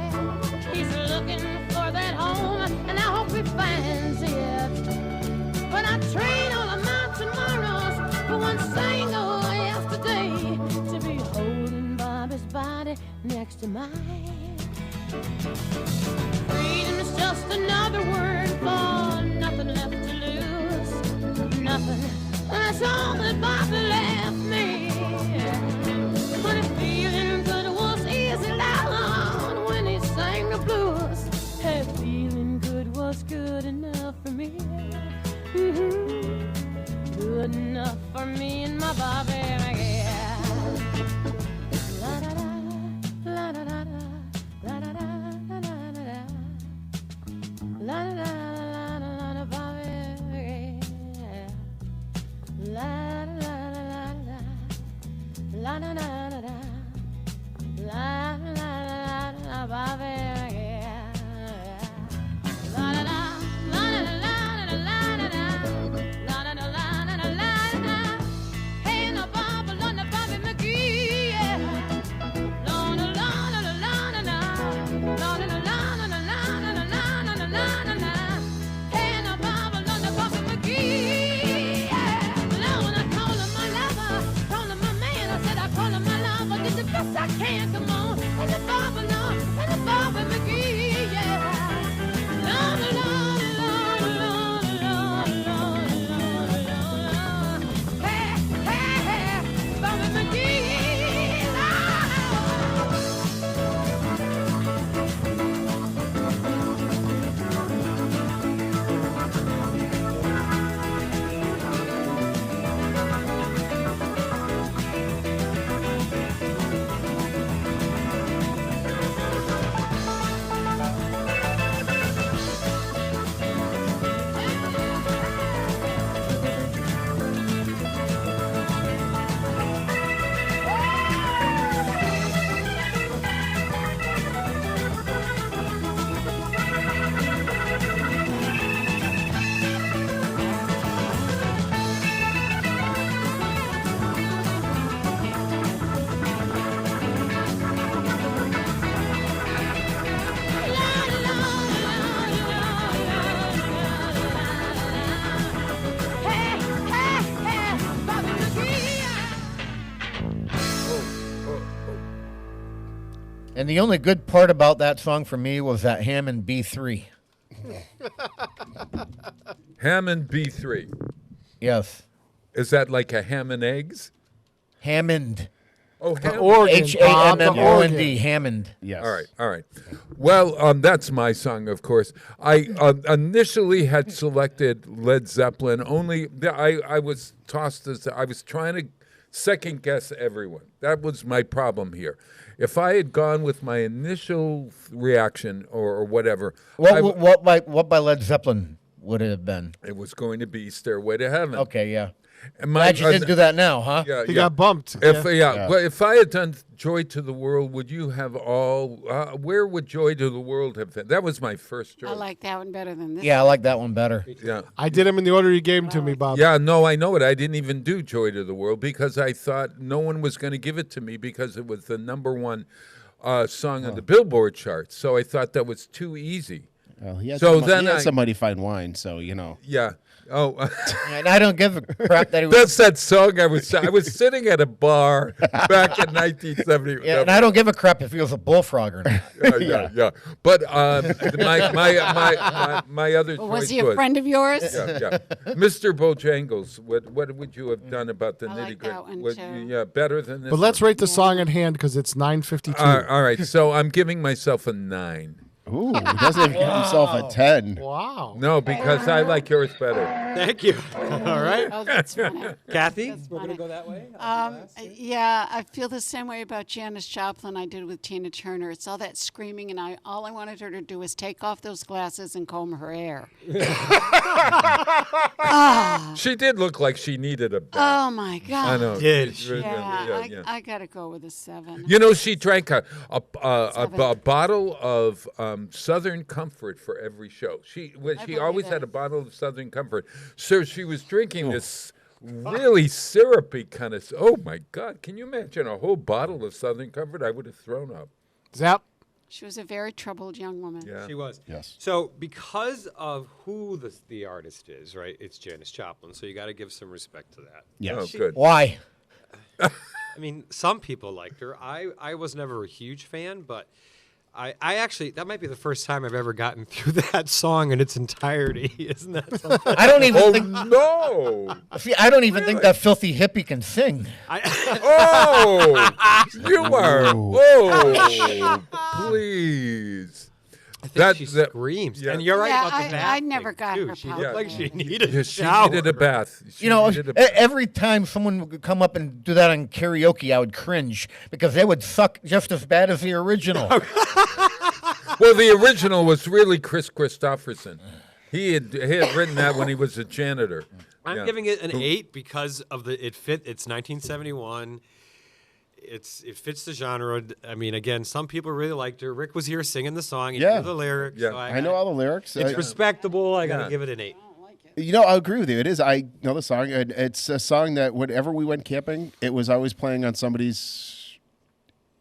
He's looking for that home, and I hope he finds it. But I trade all of my tomorrows for one single yesterday, to be holding Bobby's body next to mine. Freedom is just another word for nothing left to lose. Nothing, that's all that Bobby left me. But if feeling good was easy, loud when he sang the blues. Hey, feeling good was good enough for me. Good enough for me and my Bobby, yeah. La da da, la da da da, la da da da da da, la da da da da, Bobby, yeah. La da da da da, la da da da da, la da da da, Bobby, yeah. La da da, la da da da. Calling my And the only good part about that song for me was that Hammond B3. Hammond B3. Yes. Is that like a ham and eggs? Hammond. Oh, Organ, Hammond. Hammond. Yes. All right. Well, that's my song, of course. I initially had selected Led Zeppelin. Only I was tossed as I was trying to second guess everyone. That was my problem here. If I had gone with my initial reaction or whatever, What by Led Zeppelin would it have been? it was going to be Stairway to Heaven. Okay, yeah. And Glad you didn't do that now, huh? Yeah, He got bumped. Well, if I had done Joy to the World, would you have all? Where would Joy to the World have been? That was my first choice. I like that one better than this. Yeah, I like that one better. Yeah. I did them in the order you gave them to me, Bob. Yeah, no, I know it. I didn't even do Joy to the World because I thought no one was going to give it to me because it was the #1 song on the Billboard charts. So I thought that was too easy. Well, he had So some, then he had I- some mighty fine wine, so you know. Yeah. Oh, And I don't give a crap that he was. that's that song I was sitting at a bar back in 1970. Yeah, and I don't give a crap if he was a bullfrog or not. yeah. But my other choice Was he a friend of yours? Yeah. Mr. Bojangles, what would you have done about the I like nitty-gritty? that one, Would too. you- yeah, better than this. But let's one? rate the song in hand because it's 9:52. All right, so I'm giving myself a 9. Ooh, he doesn't even give himself a 10. Wow. No, because I like yours better. Thank you. All right. Oh, that's funny. Kathy? That's We're going to funny. go that way? Yeah, I feel the same way about Janis Joplin I did with Tina Turner. It's all that screaming, and all I wanted her to do was take off those glasses and comb her hair. She did look like she needed a bath. Oh my God! I know. Did She really- Yeah, I gotta go with a 7. You know, she drank a bottle of Southern Comfort for every show. She believe always it. had a bottle of Southern Comfort. So she was drinking this really syrupy kind of. Oh my God! Can you imagine a whole bottle of Southern Comfort? I would have thrown up. Zap. She was a very troubled young woman. Yeah. She was. Yes. So because of who the artist is, right? It's Janis Joplin. So you got to give some respect to that. Yes. Oh, good. Why? I mean, some people liked her. I was never a huge fan, but I actually, that might be the first time I've ever gotten through that song in its entirety. Isn't that something? I don't even Oh think. no! See, I don't even think that filthy hippie can sing. Oh, you are. Oh, please. I think she screams. yeah. And you're right Yeah, about the bath I never thing, got too. her She part looked like she there. needed Yeah, a she shower. needed a bath. She You know, needed a bath. every time someone would come up and do that on karaoke, I would cringe because they would suck just as bad as the original. Well, the original was really Chris Christopherson. He had written that when he was a janitor. I'm Yeah. giving it an 8 because of it's 1971. It fits the genre. I mean, again, some people really liked her. Rick was here singing the song. He Yeah. knew the lyrics. Yeah. So I know all the lyrics. It's I- respectable. I got to Yeah. give it an 8. You know, I agree with you. It is. I know the song. It's a song that whenever we went camping, it was always playing on somebody's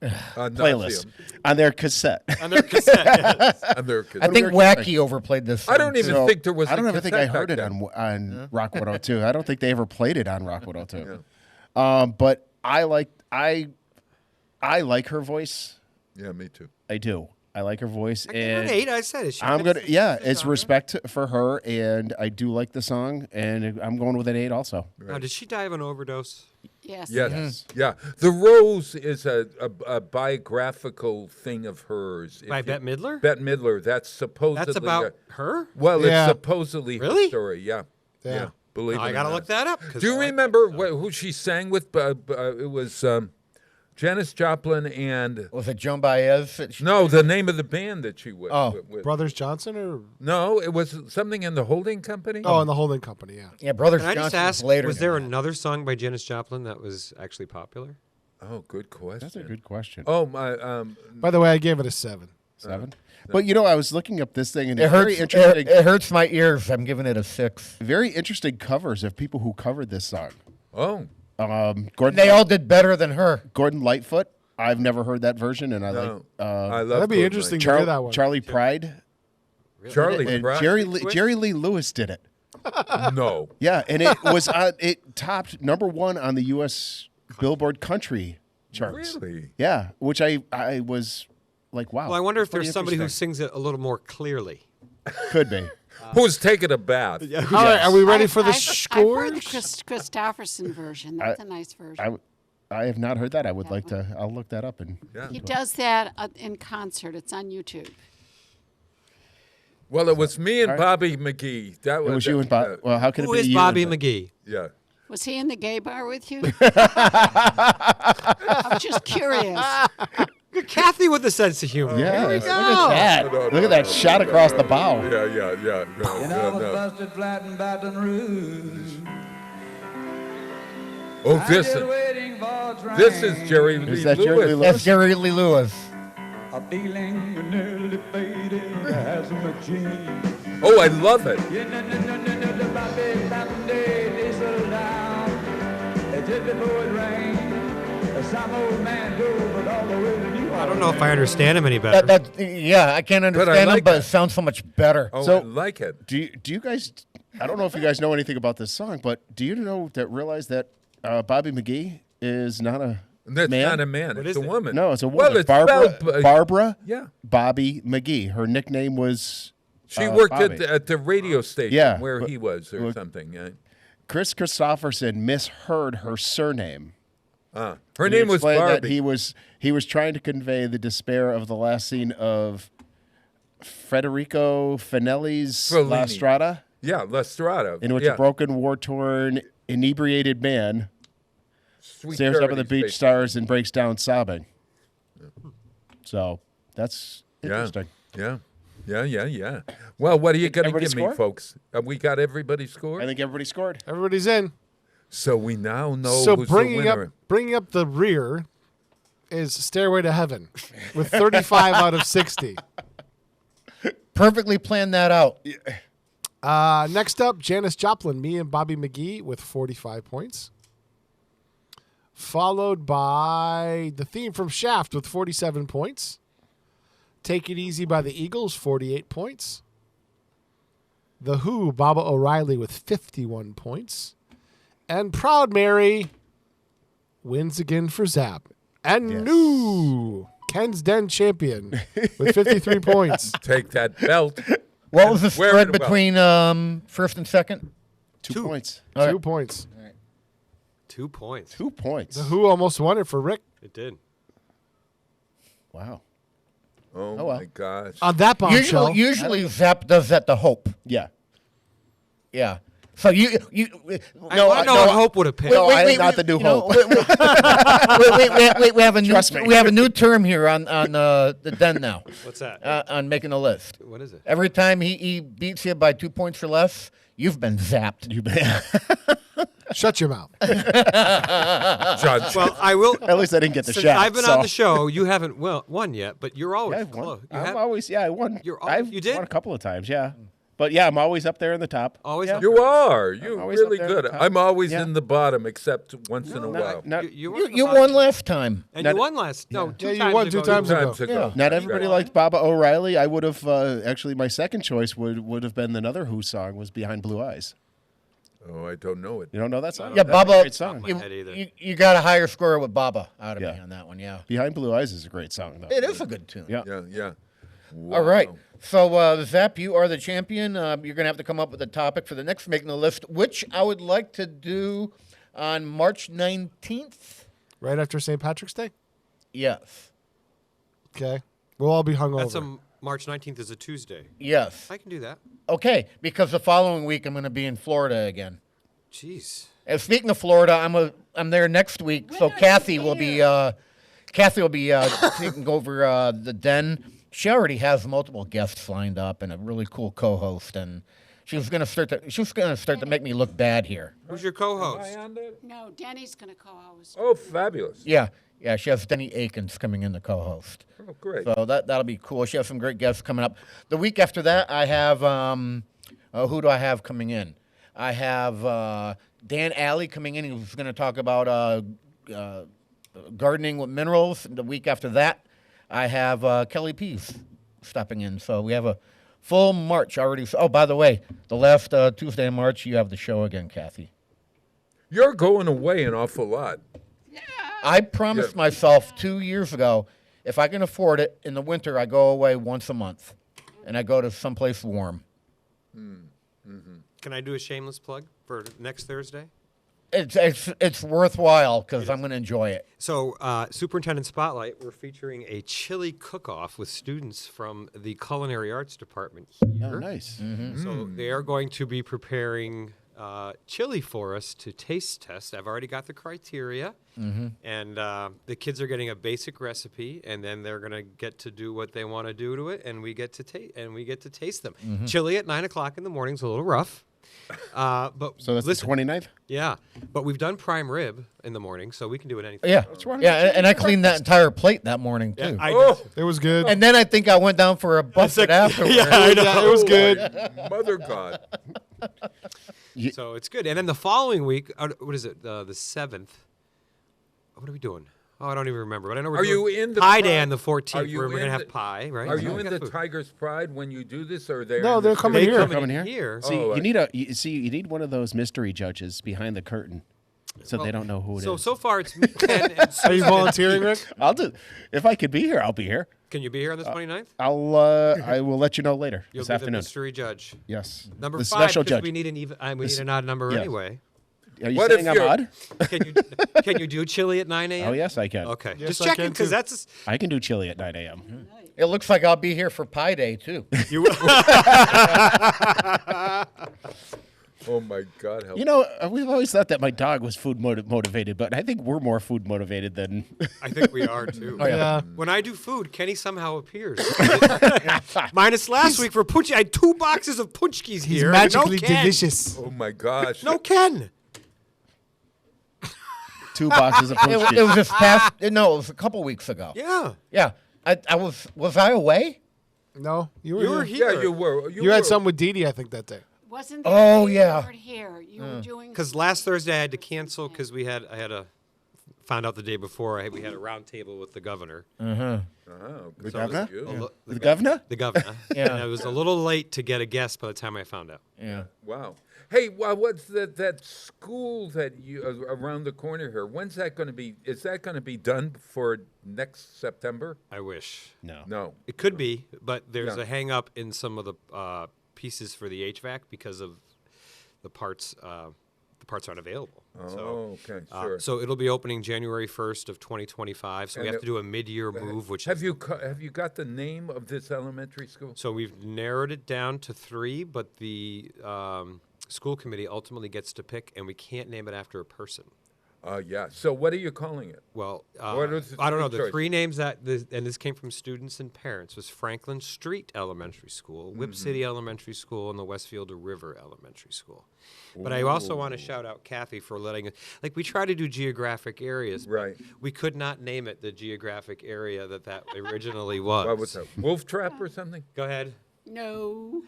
playlist, on their cassette. On their cassette. Yes. On their I cassette. think Wacky overplayed this. I don't even So, think there was. I don't a ever think I cassette heard back it then. on Rock 102. I don't think they ever played it on Rock 102. But I like her voice. Yeah, me too. I do. I like her voice, I give her an and 8. I said it. She I'm fits gonna. the Yeah, it's genre. respect for her, and I do like the song, and I'm going with an 8 also. Now, did she die of an overdose? Yes. Yes. Yeah. The Rose is a biographical thing of hers. By If you- Bette Midler? Bette Midler. That's supposedly. That's about her? Well, Yeah. it's supposedly her Really? story. Yeah. Yeah. Believe Oh, I it or got to not. look that up. 'cause Do you I like remember who she sang with? It was Janis Joplin and Was it Joan Baez? no, the name of the band that she was. Oh, with. Brothers Johnson or No, it was something in the holding company. in the holding company. Yeah. Yeah, Brothers Can I just Johnson ask, was later. was than there that. another song by Janis Joplin that was actually popular? Oh, good question. That's a good question. Oh my. By the way, I gave it a 7. 7. But you know, I was looking up this thing, and It it's hurts. very interesting. It hurts my ears. I'm giving it a 6. Very interesting covers of people who covered this song. Oh. Gordon. They all did better than her. Gordon Lightfoot. I've never heard that version, and I No. like. I love. That'd be Gordon interesting Lightfoot. to hear that one. Charlie Pride. Charlie And Pride. Jerry Lee Lewis did it. No. Yeah, and it was it topped #1 on the U.S. Billboard Country charts. Really? Yeah, which I was like, wow. Well, I wonder if pretty there's somebody who interesting. sings it a little more clearly. Could be. Who's taking a bath? All right, are we ready for the I've scores? heard the Christopherson version. That's a nice version. I have not heard that. I would like to. I'll look that up and. He does that in concert. It's on YouTube. Well, it was me and All right. Bobby McGee. That It was you and Bob. Well, how could Who it be is you Bobby and McGee? Yeah. Was he in the gay bar with you? I'm just curious. Kathy with a sense of humor. Yeah, Here we look go. at that. Look at that shot across the bow. Yeah. No, And I was busted flat in Baton Rouge. Oh, I'm this still is waiting for a train. this is Jerry Lee Is that Jerry Lee Lewis. Lewis? That's Jerry Lee Lewis. A feeling nearly faded as a machine. Oh, I love it. I don't know if I understand him any better. Yeah, I can't understand him, but it sounds so much better. Oh, So- I like it. Do you guys? I don't know if you guys know anything about this song, but do you realize that Bobby McGee is not a That's man? not a man. What It's is a it? woman. No, it's a Well, woman. it's spelled, Barbara. Yeah. Bobby McGee. Her nickname was. She worked Bobby. at the radio station Yeah, where but- he was or well, something. Yeah. Chris Christopherson misheard her surname. Her He name was explained that Barbie. he was trying to convey the despair of the last scene of Federico Fellini's La Fellini. Strada, Yeah, La Strada. in which yeah. a broken, war-torn, inebriated man Sweet stares up at charity the beach station. stars and breaks down sobbing. So that's Yeah. interesting. Yeah. Well, what are you going to everybody give me, score? folks? Have we got everybody scored? I think everybody scored. Everybody's in. So we now know So who's bringing the up winner. the rear is Stairway to Heaven with 35 out of 60. Perfectly planned that out. Next up, Janis Joplin, Me and Bobby McGee with 45 points. Followed by the theme from Shaft with 47 points. Take It Easy by the Eagles, 48 points. The Who, Baba O'Reilly with 51 points. And Proud Mary wins again for Zap. And new Ken's Den champion with 53 points. Take that belt. What was the Wear spread it well. between first and second? 2 points. 2 points. 2 points. 2 points. The Who almost won it for Rick. It did. Wow. Oh, well. my gosh. On that bombshell. Usually Zap does that to Hope. Yeah. Yeah. So you I want to know what Hope would have picked. No, I'm not the new Hope. We have a new Trust me. we have a new term here on the Den now. What's that? On making a list. What is it? Every time he beats you by 2 points or less, you've been zapped. You've been. Shut your mouth. Judge. Well, I will. At least I didn't get the Since shot. I've been so. on the show. You haven't won yet, but you're always Yeah, I've won. close. You I'm have- always, I won. you did? won a couple of times, yeah. But yeah, I'm always up there in the top. Always yeah. up You are. You're always up really there at good. the top. I'm always Yeah. in the bottom, except once in a while. Not, You You won last time. And Not- you won last. No, Yeah. two Yeah, you times won ago. 2 times ago. Times ago. not everybody liked Baba O'Reilly. I would have actually my second choice would have been another Who song was Behind Blue Eyes. Oh, I don't know it. You don't know that song? Yeah, That's a Baba. great song. my head either. You got a higher score with Baba out of me Yeah. on that one. Yeah, Behind Blue Eyes is a great song though. it is a good tune. Yeah. Yeah. All right. Wow. So, Zap, you are the champion. You're going to have to come up with a topic for the next Making the List, which I would like to do on March 19th. Right after St. Patrick's Day? Yes. Okay. We'll all be hungover. That's March 19th is a Tuesday. Yes. I can do that. Okay, because the following week I'm going to be in Florida again. Jeez. And speaking of Florida, I'm there next week, so Kathy will be taking over the Den. She already has multiple guests lined up and a really cool co-host, and she was going to start to make me look bad here. Who's your co-host? No, Denny's going to co-host. Oh, fabulous. Yeah, she has Denny Akins coming in to co-host. Oh, great. So that'll be cool. She has some great guests coming up. The week after that, I have who do I have coming in? I have Dan Alley coming in. He's going to talk about gardening with minerals. The week after that, I have Kelly Pease stopping in. So we have a full March already. Oh, by the way, the last Tuesday in March, you have the show again, Kathy. You're going away an awful lot. I promised myself 2 years ago, if I can afford it, in the winter I go away once a month, and I go to someplace warm. Can I do a shameless plug for next Thursday? It's worthwhile because I'm going to enjoy it. So, Superintendent Spotlight, we're featuring a chili cook-off with students from the Culinary Arts Department here. Oh, nice. So they are going to be preparing chili for us to taste test. I've already got the criteria, and the kids are getting a basic recipe, and then they're going to get to do what they want to do to it, and we get to taste them. Chili at 9:00 in the morning is a little rough. But So that's listen, the 29th? Yeah, but we've done prime rib in the morning, so we can do it anything. Yeah, and I cleaned that entire plate that morning too. It was good. And then I think I went down for a buffet afterwards. Yeah, I know. It was good. Mother God. So it's good. And then the following week, what is it? The 7th. What are we doing? Oh, I don't even remember. But I know we're Are doing you in the Pie Day Pride? on the 14th. Are you We're going to in have the- pie, right? Are you We in got the food. Tiger's Pride when you do this, or they're No, in they're the coming studio? here. Coming here? Here. See, Oh, you need one of those mystery judges behind the curtain, so they don't know who it is. So far it's me, Ken, and Are you Susan. volunteering, Rick? I'll do. If I could be here, I'll be here. Can you be here on the 29th? I will let you know later You'll this be afternoon. the mystery judge. Yes. Number the 5, special because judge. we need an odd number yeah. anyway. Are you What saying if I'm you're- odd? Can you do chili at 9 a.m.? Oh yes, I can. Okay, Yes, just I checking can, because too. that's I can do chili at 9 a.m. It looks like I'll be here for Pie Day too. you. Oh my God! Help. You know, we've always thought that my dog was food motivated, but I think we're more food motivated than. I think we are too. Yeah. When I do food, Kenny somehow appears. Minus last week for punch. I had 2 boxes of punchkis He's here. magically no Ken. delicious. Oh my gosh! No Ken. 2 boxes of It punch was this past. No, it was a couple weeks ago. Yeah. Yeah, I was I away? No, you were You were here. here. Yeah, you were. You had some with Dee Dee, I think, that day. Wasn't Oh, there yeah. You weren't here. You were doing Because last Thursday I had to cancel because found out the day before we had a round table with the governor. Oh, The so governor? you. The governor? The governor. Yeah. And I was a little late to get a guest by the time I found out. Yeah. Wow. Hey, what's that school that you around the corner here? When's that going to be? Is that going to be done for next September? I wish. No. No. It could be, but there's Yeah. a hang up in some of the pieces for the HVAC because of the parts. The parts aren't available. Oh, okay, sure. So it'll be opening January 1st of 2025. So we And have to do a mid-year move, which Have you got the name of this elementary school? So we've narrowed it down to 3, but the school committee ultimately gets to pick, and we can't name it after a person. Yeah. So what are you calling it? Well, What is the I don't know. three The choice? 3 names and this came from students and parents, was Franklin Street Elementary School, Whip City Elementary School, and the Westfield River Elementary School. But I also want to shout out Kathy for letting us, we try to do geographic areas, but Right. we could not name it the geographic area that originally was. What was that? Wolf Trap or something? Go ahead. no.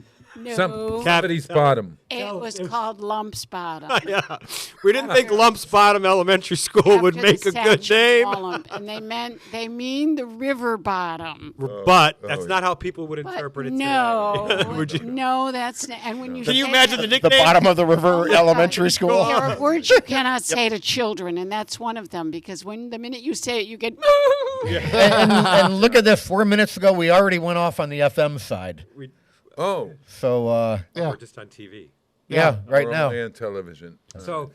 Somebody's bottom. It was called Lumps Bottom. Yeah. We didn't think Lumps Bottom Elementary School would After the make a good Statue name. Column, and they mean the river bottom. But that's yeah. not how people would But interpret it no, today. Would you? no, that's not. And when you Can you say imagine that- the nickname? The bottom of the river elementary school. There are words you cannot say to children, and that's one of them. Because the minute you say it, you get. and look at this. 4 minutes ago, we already went off on the FM side. Oh. So We're just on TV. yeah, right We're now. only on television. So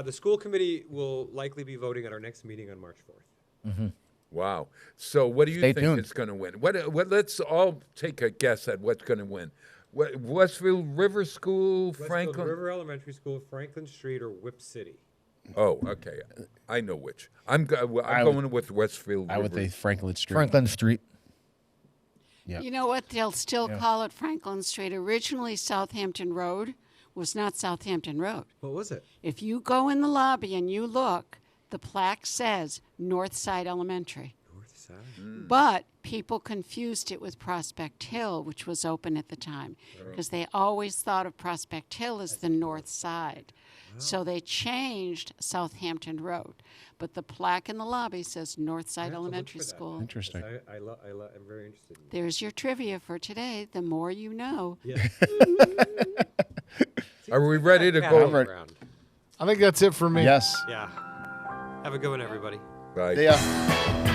the school committee will likely be voting at our next meeting on March 4th. Wow. So what do you Stay think tuned. is going to win? What? Let's all take a guess at what's going to win. Westfield River School, Westfield Franklin. River Elementary School, Franklin Street, or Whip City. Oh, okay. I know which. I'm going with Westfield I would River. say Franklin Street. Franklin Street. Yeah. You know what? They'll still call it Franklin Street. Originally, Southampton Road was not Southampton Road. What was it? If you go in the lobby and you look, the plaque says Northside Elementary. North Side. But people confused it with Prospect Hill, which was open at the time, because they always thought of Prospect Hill as the north side. So they changed Southampton Road. But the plaque in the lobby says Northside Elementary School. Interesting. I'm very interested in There's your trivia for today. The more you know. Are we ready to go? around. I think that's it for me. Yes. Yeah. Have a good one, everybody. Bye. Yeah.